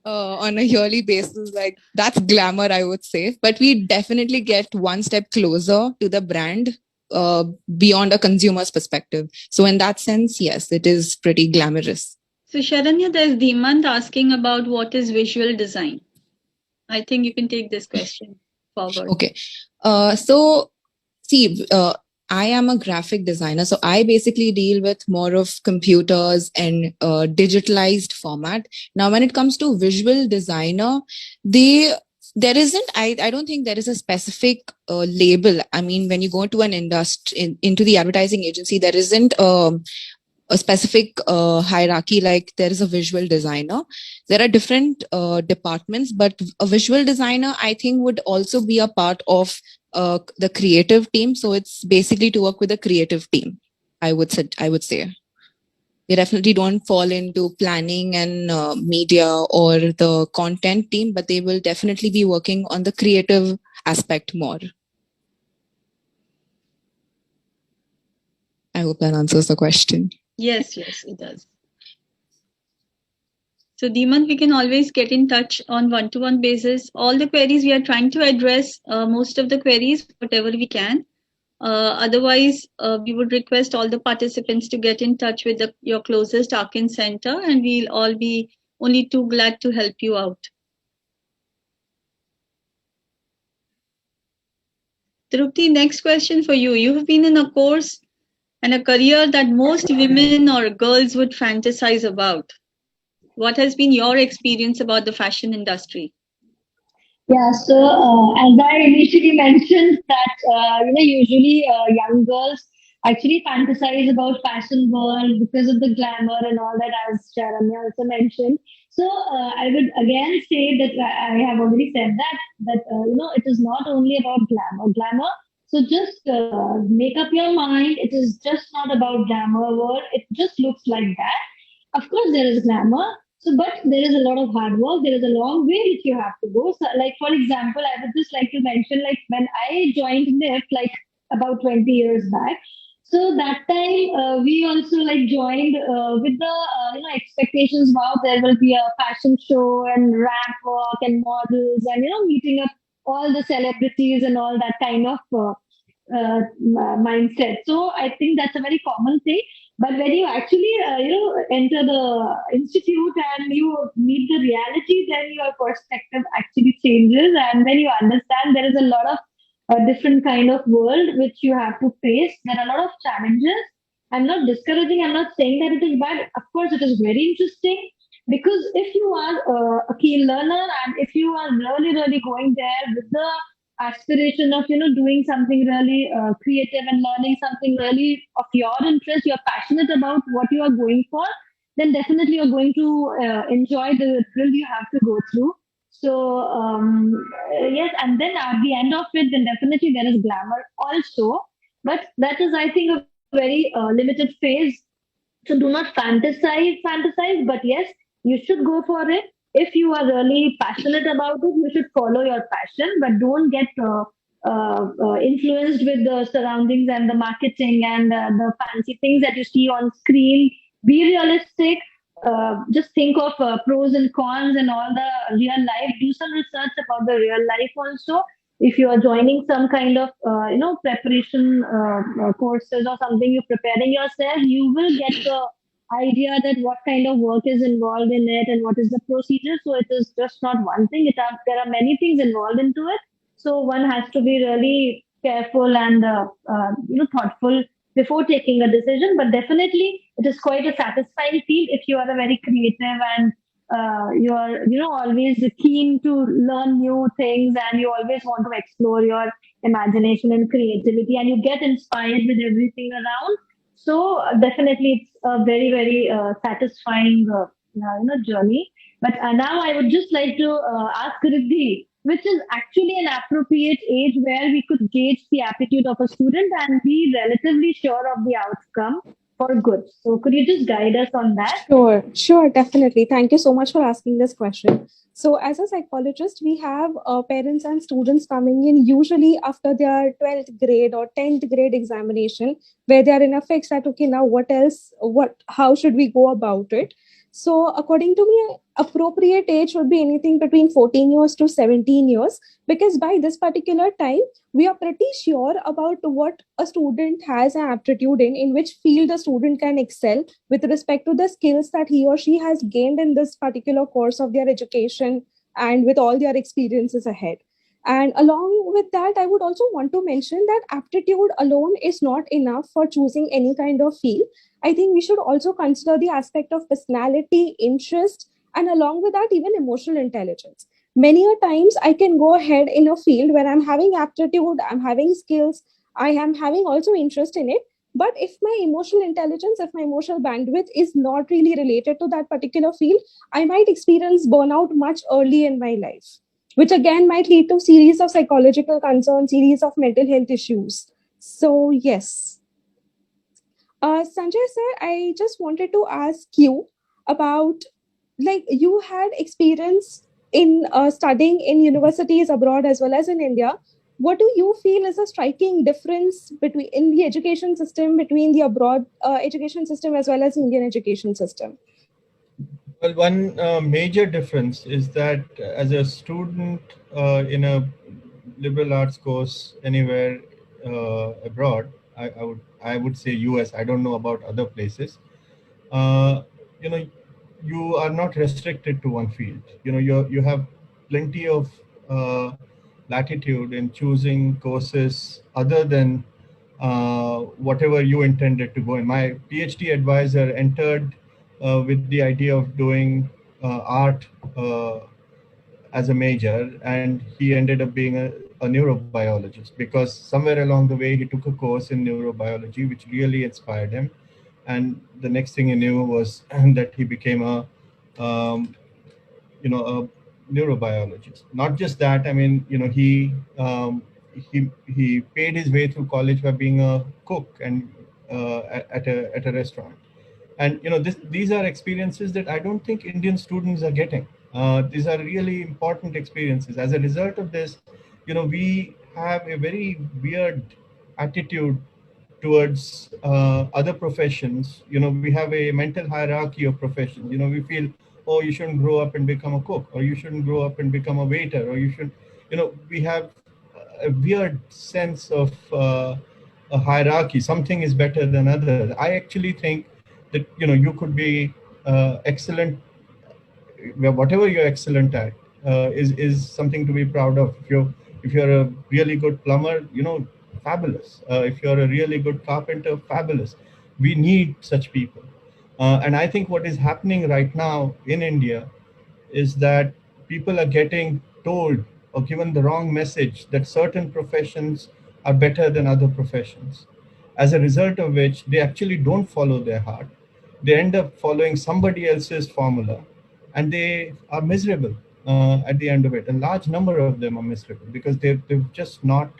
on a yearly basis. Like, that's glamour, I would say. But we definitely get one step closer to the brand beyond a consumer's perspective. So in that sense, yes, it is pretty glamorous. So Sharanya, there's Dimant asking about what is visual design. I think you can take this question forward. Okay. So see, I am a graphic designer. So I basically deal with more of computers and digitalized format. Now, when it comes to visual designer, they There isn't. I don't think there is a specific label. I mean, when you go to an industry into the advertising agency, there isn't a specific hierarchy. Like there is a visual designer. There are different departments, but a visual designer, I think, would also be a part of the creative team. So it's basically to work with a creative team. I would say. They definitely don't fall into planning and media or the content team, but they will definitely be working on the creative aspect more. I hope that answers the question. Yes, it does. So Dimant, we can always get in touch on one-to-one basis. All the queries we are trying to address, most of the queries, whatever we can. Otherwise, we would request all the participants to get in touch with your closest Arkin center, and we'll all be only too glad to help you out. Trupti, next question for you. You have been in a course and a career that most women or girls would fantasize about. What has been your experience about the fashion industry? Yeah, so as I initially mentioned that usually young girls actually fantasize about fashion world because of the glamour and all that, as Charamya also mentioned. So I would again say that I have already said that it is not only about glamour. So just make up your mind. It is just not about glamour world. It just looks like that. Of course, there is glamour. So, but there is a lot of hard work. There is a long way which you have to go. So, like for example, I would just like to mention, like when I joined NIF, like about 20 years back. So that time we also like joined with the expectations. Wow, there will be a fashion show and ramp walk and models and meeting up all the celebrities and all that kind of mindset. So I think that's a very common thing. But when you actually, enter the institute and you meet the reality, then your perspective actually changes, and then you understand there is a lot of different kind of world which you have to face. There are a lot of challenges. I'm not discouraging. I'm not saying that it is bad. Of course, it is very interesting because if you are a keen learner and if you are really, really going there with the aspiration of doing something really creative and learning something really of your interest, you're passionate about what you are going for, then definitely you're going to enjoy the thrill you have to go through. So yes, and then at the end of it, then definitely there is glamour also, but that is, I think, a very limited phase. So do not fantasize, but yes, you should go for it. If you are really passionate about it, you should follow your passion, but don't get influenced with the surroundings and the marketing and the fancy things that you see on screen. Be realistic. Just think of pros and cons and all the real life. Do some research about the real life also. If you are joining some kind of preparation courses or something, you're preparing yourself, you will get the idea that what kind of work is involved in it and what is the procedure. So it is just not one thing. There are many things involved into it. So one has to be really careful and thoughtful before taking a decision. But definitely, it is quite a satisfying field if you are a very creative and you are always keen to learn new things and you always want to explore your imagination and creativity and you get inspired with everything around. So definitely it's a very very satisfying journey. But now I would just like to ask Riddhi, which is actually an appropriate age where we could gauge the aptitude of a student and be relatively sure of the outcome for good. So could you just guide us on that? Sure, definitely. Thank you so much for asking this question. So as a psychologist, we have parents and students coming in usually after their 12th grade or 10th grade examination, where they are in a fix that, okay, now how should we go about it? So according to me, appropriate age would be anything between 14 years to 17 years, because by this particular time, we are pretty sure about what a student has an aptitude in which field a student can excel with respect to the skills that he or she has gained in this particular course of their education and with all their experiences ahead. And along with that, I would also want to mention that aptitude alone is not enough for choosing any kind of field. I think we should also consider the aspect of personality, interest, and along with that, even emotional intelligence. many a times I can go ahead in a field where I'm having aptitude, I'm having skills, I am having also interest in it. But if my emotional intelligence, if my emotional bandwidth is not really related to that particular field, I might experience burnout much early in my life, which again might lead to series of psychological concerns, series of mental health issues. So yes. Sanjay sir, I just wanted to ask you about, like, you had experience in studying in universities abroad as well as in India. What do you feel is a striking difference between in the education system between the abroad education system as well as Indian education system? Well, one major difference is that as a student in a liberal arts course anywhere abroad, I would say US. I don't know about other places. Uh, you know, you are not restricted to one field. You have plenty of latitude in choosing courses other than whatever you intended to go in. My PhD advisor entered with the idea of doing art as a major, and he ended up being a neurobiologist because somewhere along the way he took a course in neurobiology, which really inspired him. And the next thing he knew was that he became um, a neurobiologist. Not just that, I mean, he paid his way through college by being a cook and at a restaurant. And these are experiences that I don't think Indian students are getting. These are really important experiences. As a result of this, we have a very weird attitude towards other professions. We have a mental hierarchy of professions. We feel, oh, you shouldn't grow up and become a cook, or you shouldn't grow up and become a waiter, or you should, we have a weird sense of a hierarchy. Something is better than others. I actually think that you could be excellent, whatever you're excellent at is something to be proud of. If you're a really good plumber, fabulous. If you're a really good carpenter, fabulous. We need such people. And I think what is happening right now in India is that people are getting told or given the wrong message that certain professions are better than other professions. As a result of which, they actually don't follow their heart. They end up following somebody else's formula, and they are miserable at the end of it. A large number of them are miserable because they've just not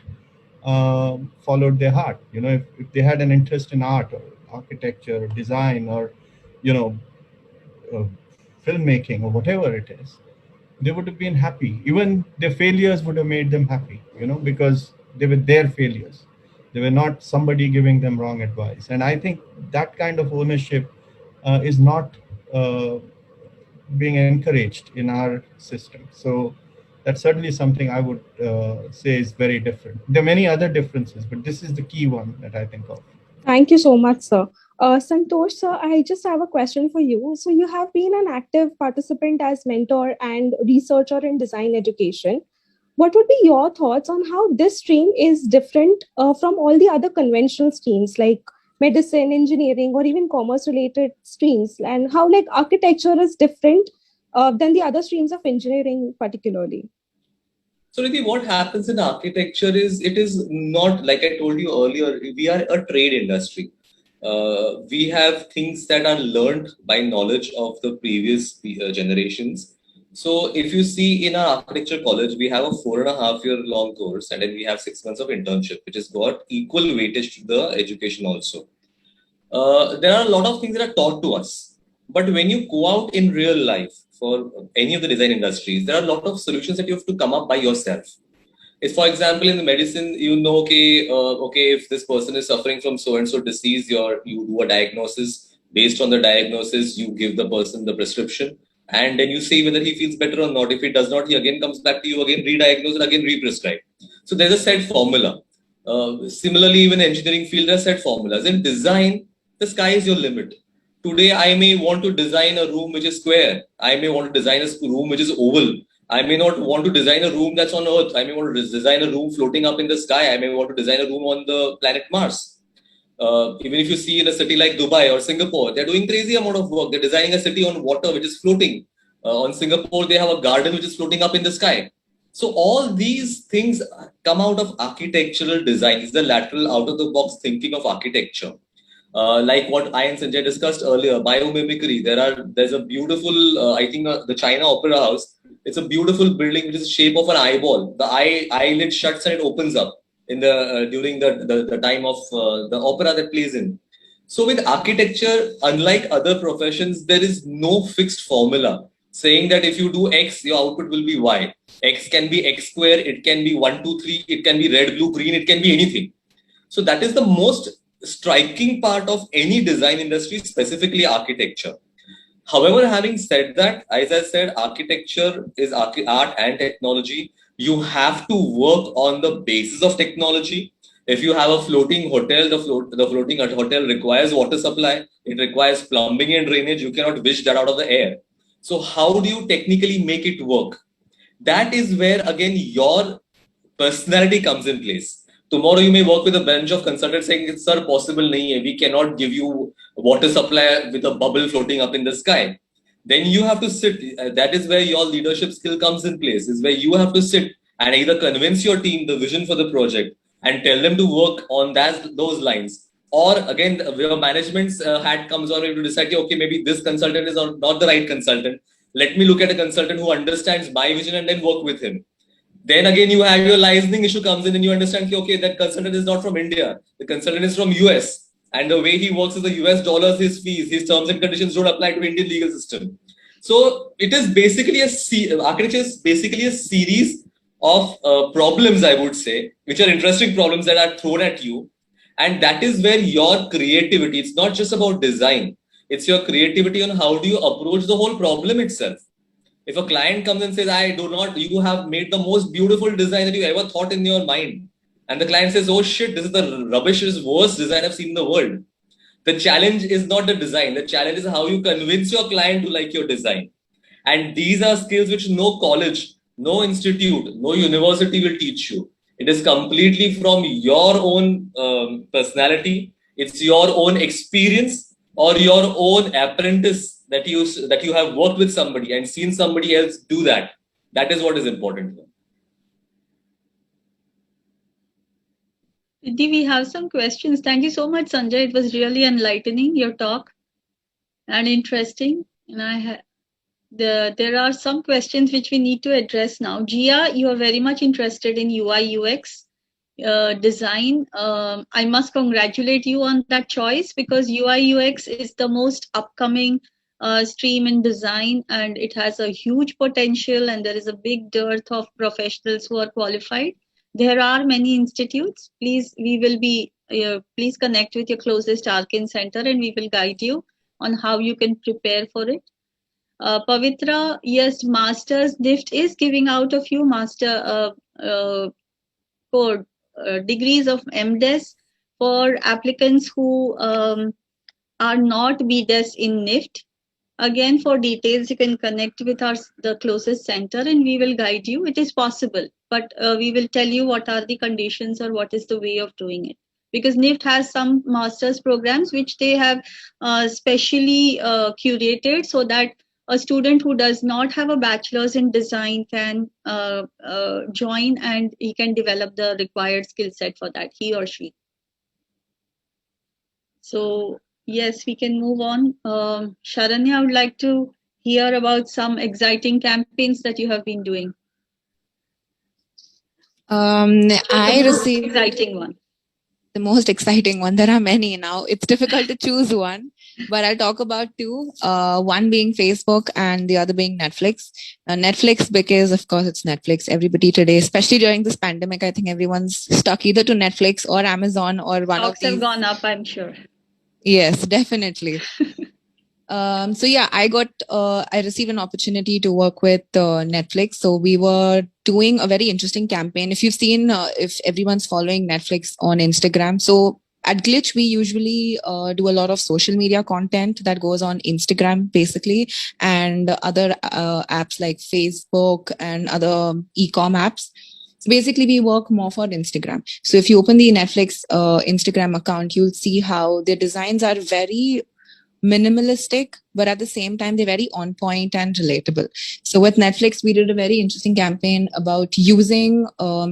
followed their heart. If they had an interest in art or architecture or design or, you know, uh, filmmaking or whatever it is, they would have been happy. Even their failures would have made them happy, because they were their failures. They were not somebody giving them wrong advice. And I think that kind of ownership is not being encouraged in our system. So that's certainly something I would say is very different. There are many other differences, but this is the key one that I think of. Thank you so much, sir. Santosh, sir, I just have a question for you. So you have been an active participant as mentor and researcher in design education. What would be your thoughts on how this stream is different from all the other conventional streams like medicine, engineering, or even commerce related streams, and how like architecture is different than the other streams of engineering particularly? So, Riddhi, what happens in architecture is it is not, like I told you earlier, we are a trade industry. We have things that are learned by knowledge of the previous generations. So, if you see in our architecture college, we have a 4.5-year long course, and then we have 6 months of internship, which has got equal weightage to the education also. There are a lot of things that are taught to us. But when you go out in real life for any of the design industries, there are a lot of solutions that you have to come up by yourself. If, for example, in the medicine, okay, if this person is suffering from so and so disease, you do a diagnosis. Based on the diagnosis, you give the person the prescription, and then you see whether he feels better or not. If he does not, he again comes back to you, again re-diagnose and again re-prescribe. So there's a set formula. Similarly, even in engineering field, there are set formulas. In design, the sky is your limit. Today, I may want to design a room which is square. I may want to design a room which is oval. I may not want to design a room that's on Earth. I may want to design a room floating up in the sky. I may want to design a room on the planet Mars. Even if you see in a city like Dubai or Singapore, they're doing crazy amount of work. They're designing a city on water which is floating. On Singapore, they have a garden which is floating up in the sky. So all these things come out of architectural design. It's the lateral out-of-the-box thinking of architecture. Like what I and Sanjay discussed earlier, biomimicry. There's a beautiful, I think the China Opera House. It's a beautiful building which is the shape of an eyeball. The eyelid shuts and it opens up in the during the time of the opera that plays in. So with architecture, unlike other professions, there is no fixed formula saying that if you do X, your output will be Y. X can be X square, it can be 1, 2, 3, it can be red, blue, green, it can be anything. So that is the most striking part of any design industry, specifically architecture. However, having said that, as I said, architecture is art and technology. You have to work on the basis of technology. If you have a floating hotel, the floating hotel requires water supply. It requires plumbing and drainage. You cannot wish that out of the air. So how do you technically make it work? That is where, again, your personality comes in place. Tomorrow you may work with a bunch of consultants saying, sir, possible nahi hai. We cannot give you water supply with a bubble floating up in the sky. Then you have to sit. That is where your leadership skill comes in place, is where you have to sit and either convince your team the vision for the project and tell them to work on those lines. Or again, your management's hat comes on to decide, okay, maybe this consultant is not the right consultant. Let me look at a consultant who understands my vision and then work with him. Then again, you have your licensing issue comes in and you understand, okay, that consultant is not from India. The consultant is from US. And the way he works with the US dollars, his fees, his terms and conditions don't apply to Indian legal system. So it is basically architecture is basically a series of problems, I would say, which are interesting problems that are thrown at you. And that is where your creativity, it's not just about design. It's your creativity on how do you approach the whole problem itself. If a client comes and says, you have made the most beautiful design that you ever thought in your mind. And the client says, oh shit, this is the rubbishest, worst design I've seen in the world. The challenge is not the design. The challenge is how you convince your client to like your design. And these are skills which no college, no institute, no university will teach you. It is completely from your own personality. It's your own experience or your own apprentice that you have worked with somebody and seen somebody else do that. That is what is important. We have some questions. Thank you so much, Sanjay. It was really enlightening, your talk, and interesting. And there are some questions which we need to address now. Gia, you are very much interested in UI UX design. I must congratulate you on that choice, because UI UX is the most upcoming stream in design, and it has a huge potential, and there is a big dearth of professionals who are qualified. There are many institutes. Please connect with your closest Arkin center and we will guide you on how you can prepare for it. Pavitra, yes, Masters NIFT is giving out a few master degrees of MDes for applicants who are not BDes in NIFT. Again, for details, you can connect with the closest center and we will guide you. It is possible, but we will tell you what are the conditions or what is the way of doing it. Because NIFT has some master's programs which they have specially curated so that a student who does not have a bachelor's in design can join and he can develop the required skill set for that, he or she. So, yes, we can move on. Sharanya, I would like to hear about some exciting campaigns that you have been doing. I received exciting one. The most exciting one. There are many now. It's difficult to choose one, but I'll talk about two. One being Facebook and the other being Netflix. Netflix, because of course it's Netflix. Everybody today, especially during this pandemic, I think everyone's stuck either to Netflix or Amazon or one Stocks of these. Have gone up, I'm sure. Yes, definitely. So yeah, I received an opportunity to work with Netflix. So we were doing a very interesting campaign. If you've seen, if everyone's following Netflix on Instagram. So at Glitch, we usually do a lot of social media content that goes on Instagram, basically, and other apps like Facebook and other e-com apps. So basically, we work more for Instagram. So if you open the Netflix Instagram account, you'll see how their designs are very minimalistic, but at the same time, they're very on point and relatable. So with Netflix, we did a very interesting campaign about using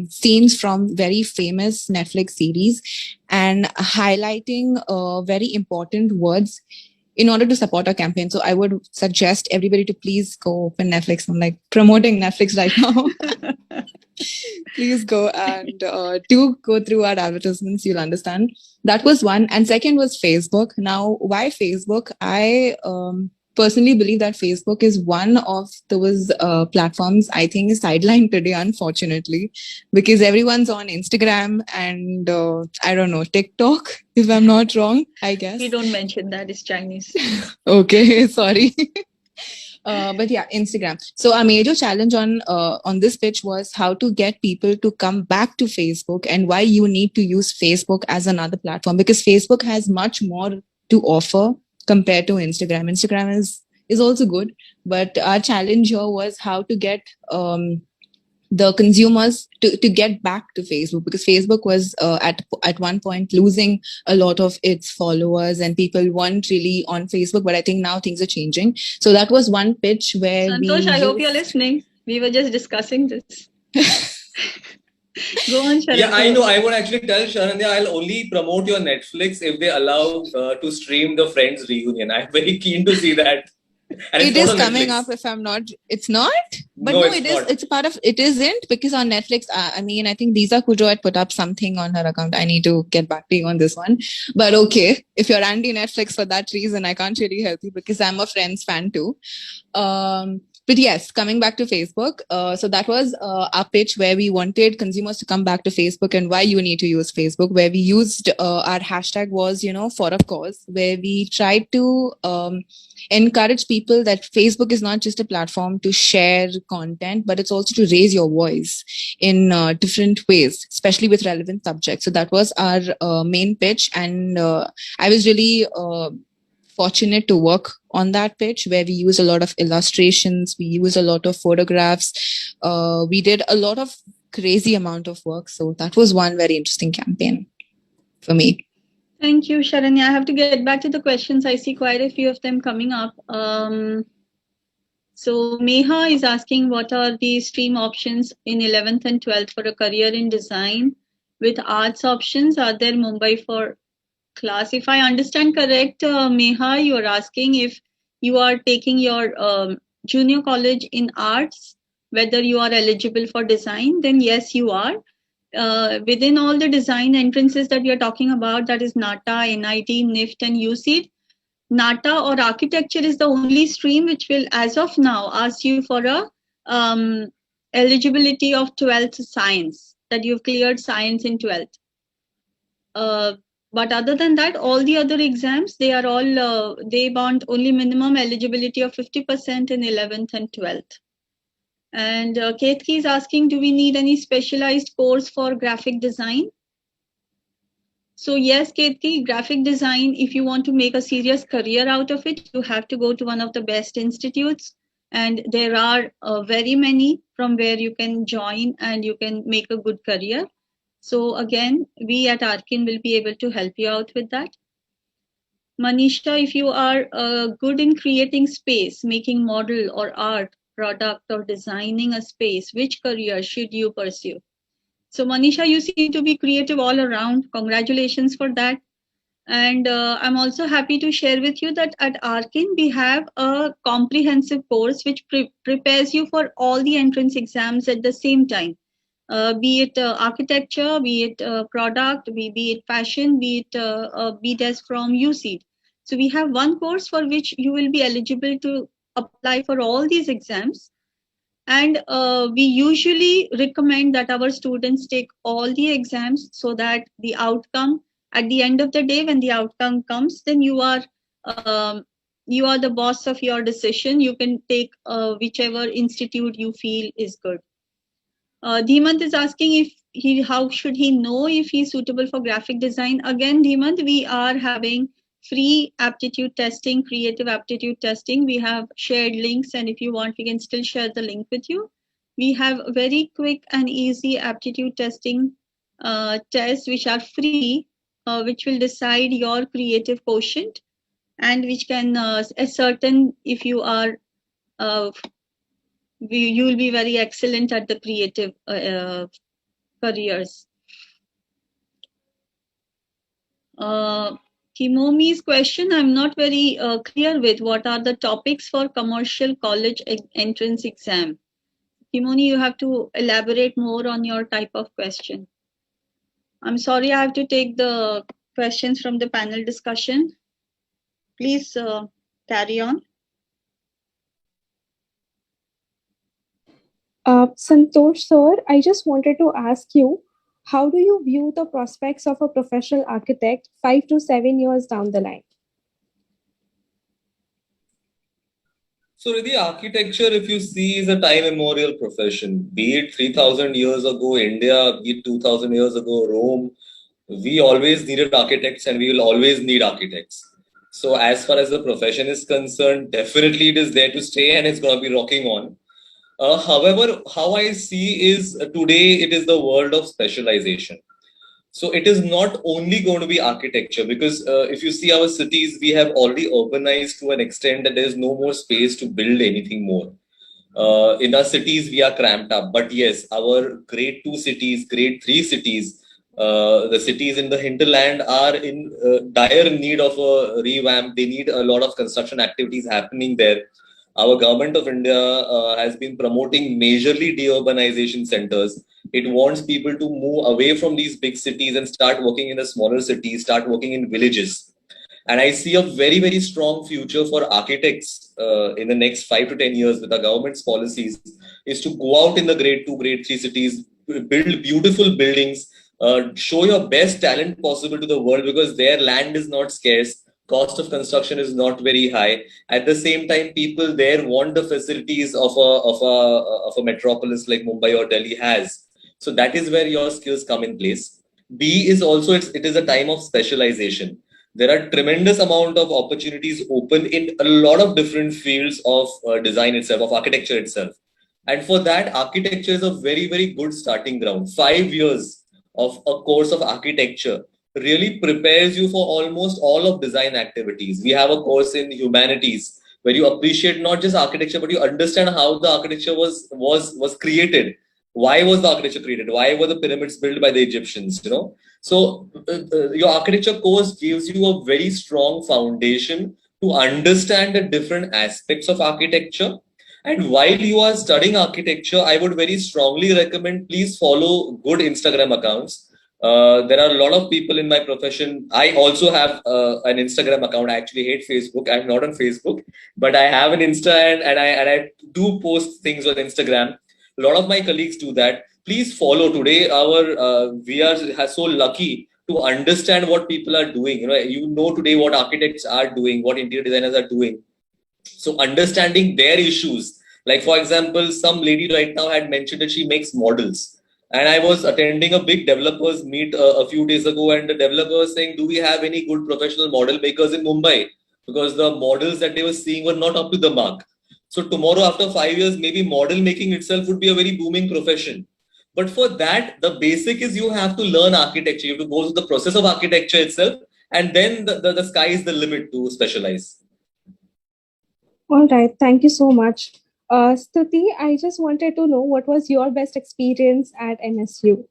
scenes from very famous Netflix series and highlighting very important words in order to support our campaign. So I would suggest everybody to please go open Netflix. I'm like promoting Netflix right now. Please go and do go through our advertisements. You'll understand. That was one. And second was Facebook. Now, why Facebook? I personally believe that Facebook is one of those platforms I think is sidelined today, unfortunately, because everyone's on Instagram and I don't know, TikTok, if I'm not wrong, I guess. We don't mention that, it's Chinese. Okay, sorry. But yeah, Instagram. So our major challenge on this pitch was how to get people to come back to Facebook and why you need to use Facebook as another platform, because Facebook has much more to offer compared to Instagram. Instagram is also good, but our challenge here was how to get the consumers to get back to Facebook, because Facebook was at one point losing a lot of its followers and people weren't really on Facebook. But I think now things are changing. So that was one pitch where Santosh, I hope you're listening. We were just discussing this. Go on, Sharan. Yeah, I know. I would actually tell Sharanya I'll only promote your Netflix if they allow to stream the Friends reunion. I'm very keen to see that. And it is coming up if I'm not. It's not? But no, it is. Not. It's a part of. It isn't, because on Netflix, I mean, I think Lisa Kudrow had put up something on her account. I need to get back to you on this one. But okay, if you're anti-Netflix for that reason, I can't really help you because I'm a Friends fan too. But yes, coming back to Facebook. So that was our pitch where we wanted consumers to come back to Facebook and why you need to use Facebook, where we used our hashtag was, for a cause, where we tried to encourage people that Facebook is not just a platform to share content, but it's also to raise your voice in different ways, especially with relevant subjects. So that was our main pitch. And I was really fortunate to work on that pitch, where we use a lot of illustrations, we use a lot of photographs, we did a lot of crazy amount of work. So that was one very interesting campaign for me. Thank you, Sharanya. I have to get back to the questions. I see quite a few of them coming up. So Meha is asking, what are the stream options in 11th and 12th for a career in design with arts options? Are there Mumbai for class? If I understand correct, Meha, you are asking if you are taking your junior college in arts, whether you are eligible for design, then yes, you are. Within all the design entrances that we are talking about, that is NATA, NIT, NIFT and UCEED, NATA or architecture is the only stream which will, as of now, ask you for a eligibility of 12th science, that you've cleared science in 12th. But other than that, all the other exams, they are all, they want only minimum eligibility of 50% in 11th and 12th. And Ketki is asking, do we need any specialized course for graphic design? So yes, Ketki, graphic design, if you want to make a serious career out of it, you have to go to one of the best institutes. And there are very many from where you can join and you can make a good career. So again, we at Arkin will be able to help you out with that. Manisha, if you are good in creating space, making model or art, product or designing a space, which career should you pursue? So Manisha, you seem to be creative all around. Congratulations for that. And I'm also happy to share with you that at Arkin, we have a comprehensive course which prepares you for all the entrance exams at the same time. Be it architecture, be it product, be it fashion, be it BTES from UCEED. So we have one course for which you will be eligible to apply for all these exams. And we usually recommend that our students take all the exams so that the outcome, at the end of the day, when the outcome comes, then you are the boss of your decision. You can take whichever institute you feel is good. Dhimant is asking how should he know if he's suitable for graphic design. Again, Dhimant, we are having free aptitude testing, creative aptitude testing. We have shared links, and if you want, we can still share the link with you. We have very quick and easy aptitude testing tests which are free, which will decide your creative quotient. and which can ascertain if you are you will be very excellent at the creative careers. Kimomi's question, I'm not very clear with what are the topics for commercial college entrance exam. Kimoni, you have to elaborate more on your type of question. I'm sorry, I have to take the questions from the panel discussion. Please carry on. Santosh sir, I just wanted to ask you, how do you view the prospects of a professional architect 5 to 7 years down the line? So the architecture, if you see, is a time immemorial profession. Be it 3,000 years ago India, be it 2,000 years ago Rome, we always needed architects and we will always need architects. So as far as the profession is concerned, definitely it is there to stay and it's going to be rocking on. However, how I see is today it is the world of specialization. So it is not only going to be architecture, because if you see our cities, we have already urbanized to an extent that there is no more space to build anything more. In our cities, we are cramped up. But yes, our grade 2 cities, grade 3 cities, the cities in the hinterland are in dire need of a revamp. They need a lot of construction activities happening there. Our government of India has been promoting majorly deurbanization centers. It wants people to move away from these big cities and start working in the smaller cities, start working in villages. And I see a very, very strong future for architects in the next 5 to 10 years with our government's policies is to go out in the grade 2, grade 3 cities, build beautiful buildings, show your best talent possible to the world, because their land is not scarce. Cost of construction is not very high. At the same time, people there want the facilities of a metropolis like Mumbai or Delhi has. So that is where your skills come in place. B is also it is a time of specialization. There are tremendous amount of opportunities open in a lot of different fields of design itself, of architecture itself. And for that, architecture is a very, very good starting ground. 5 years of a course of architecture really prepares you for almost all of design activities. We have a course in humanities where you appreciate not just architecture, but you understand how the architecture was created. Why was the architecture created? Why were the pyramids built by the Egyptians? So your architecture course gives you a very strong foundation to understand the different aspects of architecture. And while you are studying architecture, I would very strongly recommend, please follow good Instagram accounts. There are a lot of people in my profession. I also have an Instagram account. I actually hate Facebook. I'm not on Facebook, but I have an Insta and I do post things on Instagram. A lot of my colleagues do that. Please follow. Today, we are so lucky to understand what people are doing. You know today what architects are doing, what interior designers are doing. So understanding their issues. Like for example, some lady right now had mentioned that she makes models. And I was attending a big developers meet a few days ago, and the developer was saying, do we have any good professional model makers in Mumbai? Because the models that they were seeing were not up to the mark. So tomorrow, after 5 years, maybe model making itself would be a very booming profession. But for that, the basic is you have to learn architecture. You have to go through the process of architecture itself, and then the sky is the limit to specialize. All right. Thank you so much. Stuti, I just wanted to know what was your best experience at NSU?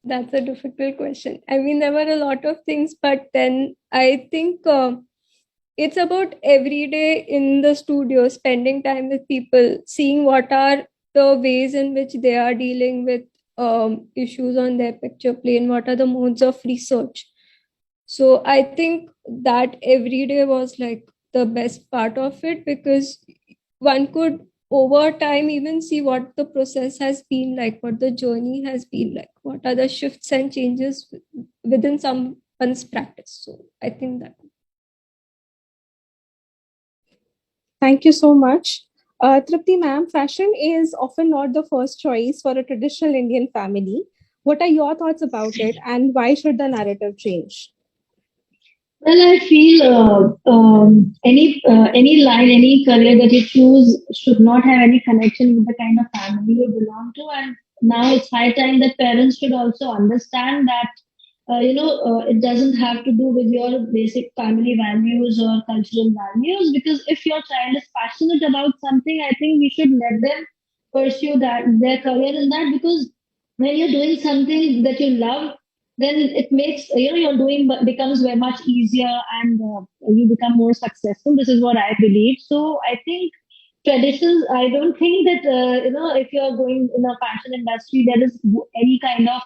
That's a difficult question. I mean, there were a lot of things, but then I think it's about every day in the studio, spending time with people, seeing what are the ways in which they are dealing with issues on their picture plane, what are the modes of research. So I think that every day was like the best part of it, because one could over time even see what the process has been like, what the journey has been like, what are the shifts and changes within someone's practice. So I think that. Thank you so much. Tripti ma'am, fashion is often not the first choice for a traditional Indian family. What are your thoughts about it, and why should the narrative change? Well, I feel any line, any career that you choose should not have any connection with the kind of family you belong to. And now it's high time that parents should also understand that it doesn't have to do with your basic family values or cultural values. Because if your child is passionate about something, I think we should let them pursue that their career in that. Because when you're doing something that you love, then it makes your doing becomes very much easier, and you become more successful. This is what I believe. So I think traditions. I don't think that if you're going in a fashion industry, there is any kind of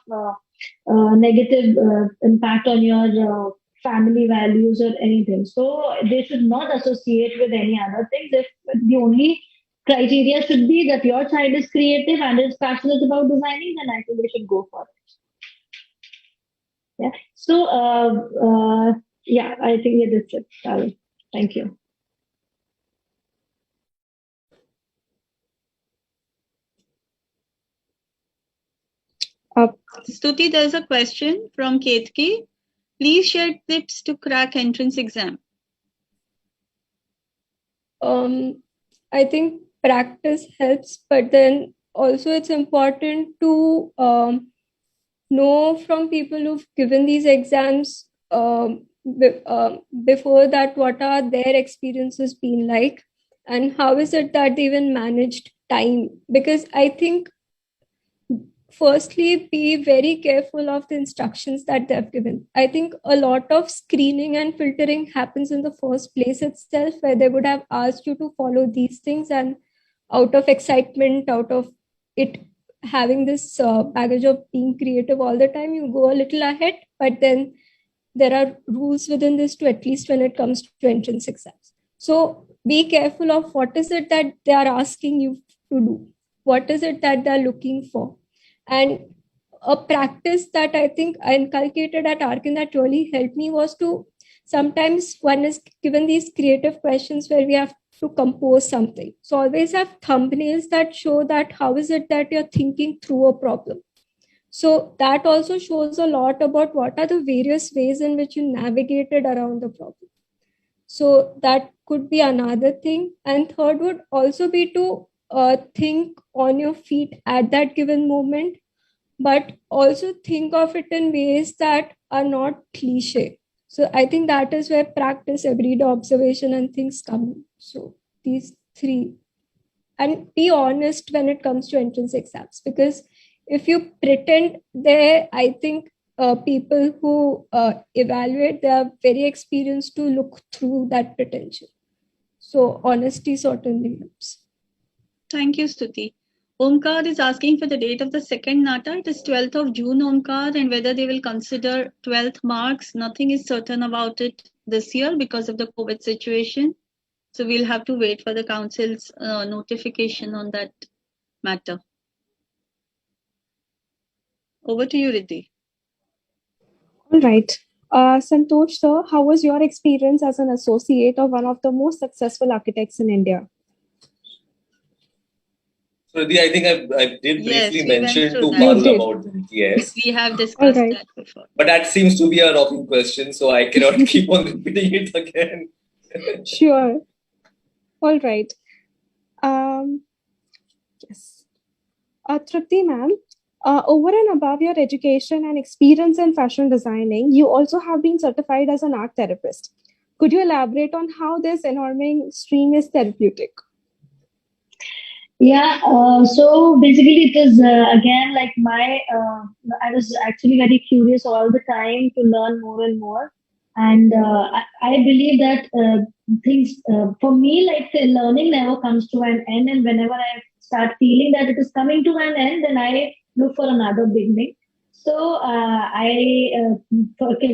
negative impact on your family values or anything. So they should not associate with any other things. If the only criteria should be that your child is creative and is passionate about designing, then I think they should go for it. Yeah. So yeah, I think that's it. Thank you. Stuti, there's a question from Ketki. Please share tips to crack entrance exam. I think practice helps, but then also it's important to know from people who've given these exams before that what are their experiences been like, and how is it that they even managed time. Because I think firstly, be very careful of the instructions that they've given. I think a lot of screening and filtering happens in the first place itself, where they would have asked you to follow these things, and out of excitement, out of it having this baggage of being creative all the time, you go a little ahead. But then there are rules within this too, at least when it comes to entrance exams. So be careful of what is it that they are asking you to do, what is it that they're looking for. And a practice that I think I inculcated at Arkin that really helped me was to sometimes one is given these creative questions where we have to compose something. So always have thumbnails that show that how is it that you're thinking through a problem. So that also shows a lot about what are the various ways in which you navigated around the problem. So that could be another thing. And third would also be to think on your feet at that given moment, but also think of it in ways that are not cliche. So I think that is where practice, everyday observation, and things come in. So these three. And be honest when it comes to entrance exams, because if you pretend there, I think people who evaluate, they are very experienced to look through that pretension. So honesty certainly helps. Thank you, Stuti. Omkar is asking for the date of the second Nata. It is 12th of June, Omkar, and whether they will consider 12th marks. Nothing is certain about it this year because of the COVID situation. So we'll have to wait for the council's notification on that matter. Over to you, Riddhi. All right. Santosh sir, how was your experience as an associate of one of the most successful architects in India? So, Riddhi, I think I did Yes, briefly we went mention through to that. Parul You did. about it. Yes. We have discussed All right. that before. But that seems to be a rocking question, so I cannot keep on repeating it again. Sure. All right. Yes. Tripti ma'am, over and above your education and experience in fashion designing, you also have been certified as an art therapist. Could you elaborate on how this enorming stream is therapeutic? Yeah, so basically it is again like I was actually very curious all the time to learn more and more. And I believe that things, for me, like the learning never comes to an end. And whenever I start feeling that it is coming to an end, then I look for another beginning. So I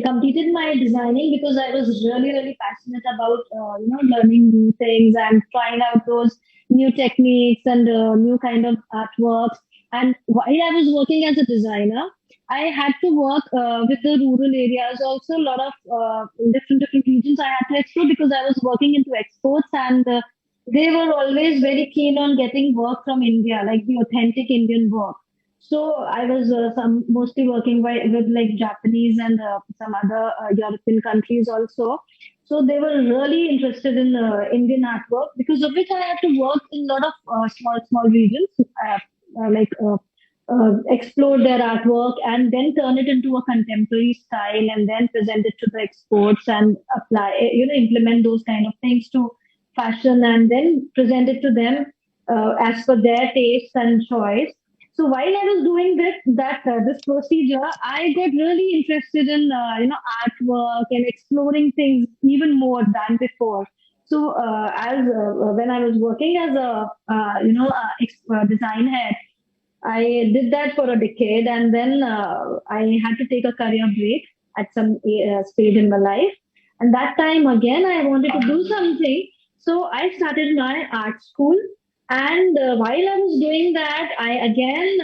completed my designing because I was really, really passionate about, learning new things and trying out those new techniques and new kind of artworks. And while I was working as a designer, I had to work with the rural areas, also a lot of different regions I had to explore because I was working into exports, and they were always very keen on getting work from India, like the authentic Indian work. So I was mostly working with like Japanese and some other European countries also. So they were really interested in Indian artwork, because of which I had to work in a lot of small regions, like explore their artwork and then turn it into a contemporary style and then present it to the experts and apply, implement those kind of things to fashion and then present it to them as per their taste and choice. So while I was doing this procedure, I got really interested in artwork and exploring things even more than before. So as when I was working as a design head, I did that for a decade, and then I had to take a career break at some stage in my life. And that time again, I wanted to do something, so I started my art school. And while I was doing that, I again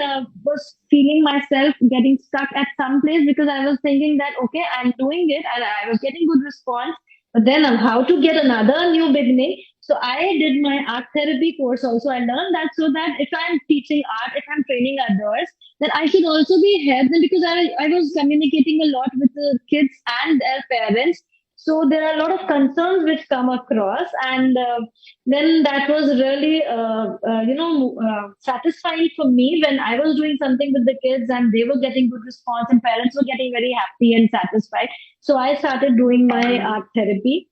was feeling myself getting stuck at some place because I was thinking that okay, I'm doing it and I was getting good response, but then how to get another new beginning. So I did my art therapy course also. I learned that so that if I'm teaching art, if I'm training others, then I should also be helped them because I was communicating a lot with the kids and their parents. So there are a lot of concerns which come across, and then that was really satisfying for me when I was doing something with the kids and they were getting good response and parents were getting very happy and satisfied. So I started doing my art therapy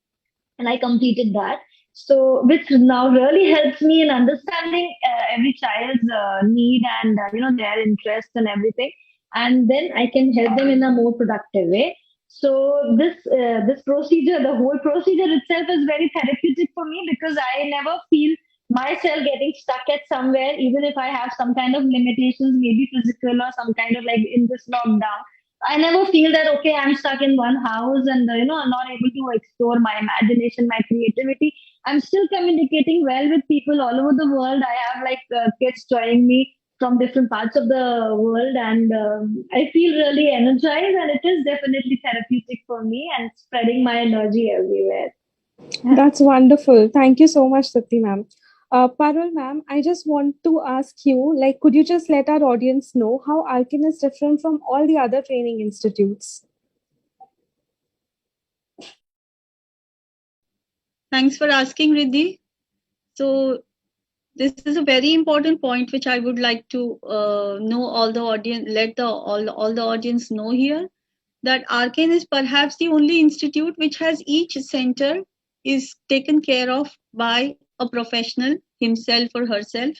and I completed that. So, which now really helps me in understanding every child's need and their interests and everything, and then I can help them in a more productive way. So this procedure, the whole procedure itself, is very therapeutic for me because I never feel myself getting stuck at somewhere, even if I have some kind of limitations, maybe physical or some kind of like in this lockdown. I never feel that okay, I'm stuck in one house and I'm not able to explore my imagination, my creativity. I'm still communicating well with people all over the world. I have like kids joining me from different parts of the world, and I feel really energized, and it is definitely therapeutic for me and spreading my energy everywhere. That's wonderful. Thank you so much, Tripti ma'am. Parul ma'am, I just want to ask you, like, could you just let our audience know how Arkin is different from all the other training institutes? Thanks for asking, Riddhi. So this is a very important point which I would like to know all the audience, let all the audience know here, that Arkin is perhaps the only institute which has each center is taken care of by a professional himself or herself.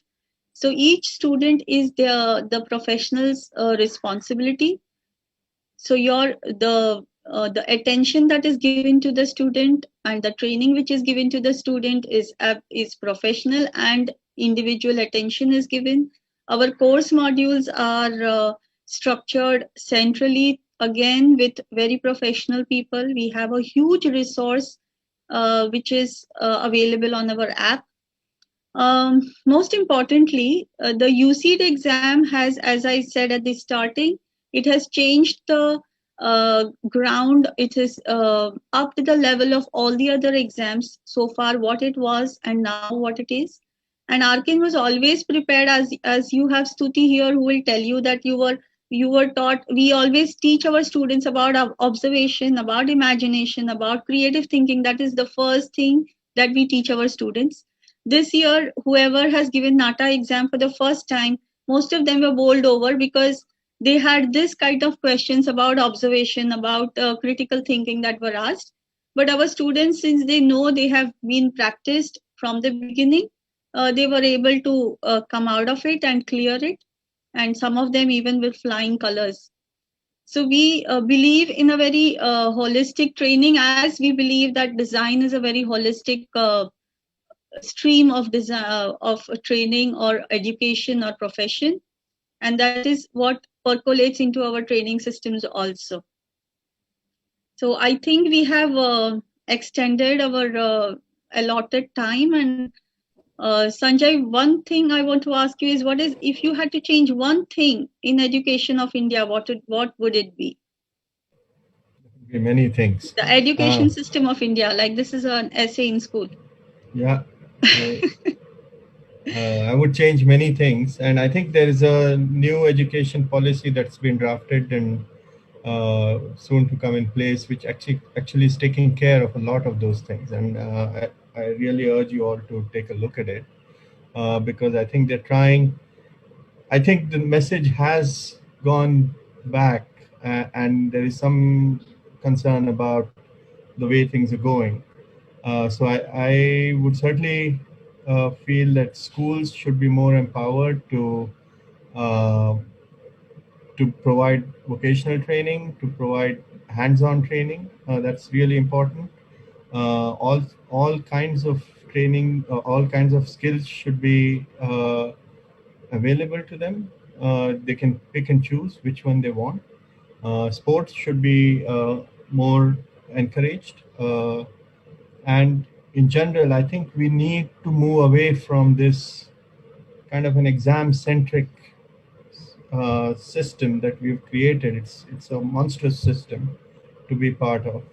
So each student is the professional's responsibility. So the attention that is given to the student and the training which is given to the student is professional and individual attention is given. Our course modules are structured centrally, again with very professional people. We have a huge resource which is available on our app. Most importantly, the UCEED exam has, as I said at the starting, it has changed the ground. It is up to the level of all the other exams so far, what it was and now what it is. And Arkin was always prepared, as you have Stuti here who will tell you that you were taught. We always teach our students about observation, about imagination, about creative thinking. That is the first thing that we teach our students. This year, whoever has given NATA exam for the first time, most of them were bowled over because they had this kind of questions about observation, about critical thinking that were asked. But our students, since they know they have been practiced from the beginning, they were able to come out of it and clear it. And some of them even with flying colors. So we believe in a very holistic training, as we believe that design is a very holistic stream of design, of training or education or profession, and that is what percolates into our training systems also. So I think we have extended our allotted time, and Sanjay, one thing I want to ask you is, what is, if you had to change one thing in education of India, what would it be? Many things. The education system of India, like this is an essay in school. Yeah. I would change many things, and I think there is a new education policy that's been drafted and soon to come in place, which actually is taking care of a lot of those things. And I really urge you all to take a look at it because I think they're trying I think the message has gone back, and there is some concern about the way things are going. So I would certainly feel that schools should be more empowered uh, to provide vocational training, to provide hands-on training. That's really important. All kinds of training, all kinds of skills should be available to them. They can pick and choose which one they want. Sports should be more encouraged. And in general, I think we need to move away from this kind of an exam-centric system that we've created. It's a monstrous system to be part of,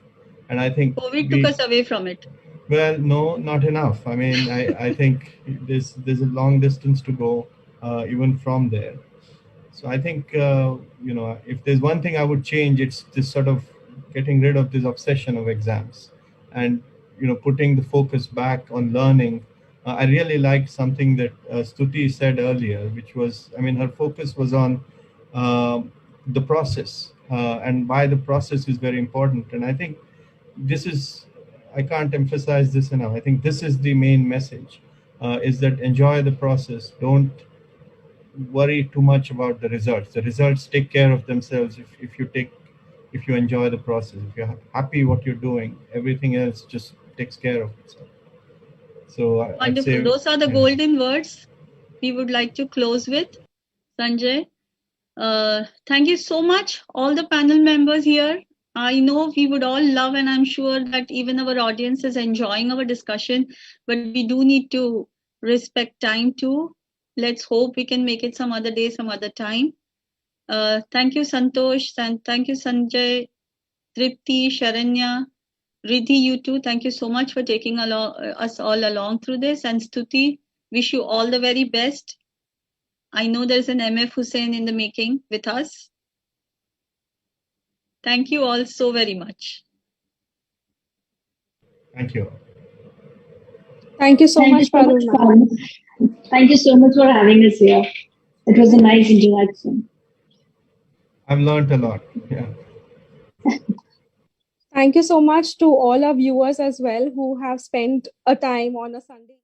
and I think COVID took us away from it. well, no, not enough. I mean, I think there's a long distance to go, even from there. So I think if there's one thing I would change, it's this sort of getting rid of this obsession of exams, and putting the focus back on learning. I really liked something that Stuti said earlier, which was, I mean, her focus was on the process, and why the process is very important. And I think this is, I can't emphasize this enough. I think this is the main message, is that enjoy the process. Don't worry too much about the results. The results take care of themselves if you enjoy the process. If you're happy what you're doing, everything else just takes care of itself. So I'd Wonderful. say, Those are the golden words we would like to close with. Sanjay, thank you so much, all the panel members here. I know we would all love, and I'm sure that even our audience is enjoying our discussion, but we do need to respect time too. Let's hope we can make it some other day, some other time. Thank you, Santosh, and thank you, Sanjay, Tripti, Sharanya, Riddhi, you too. Thank you so much for taking us all along through this. And Stuti, wish you all the very best. I know there's an MF Hussain in the making with us. Thank you all so very much. thank you. Thank you so much, Parul. Parul. Thank you so much for having us here. It was a nice interaction. I've learned a lot. Yeah. Thank you so much to all our viewers as well who have spent a time on a Sunday.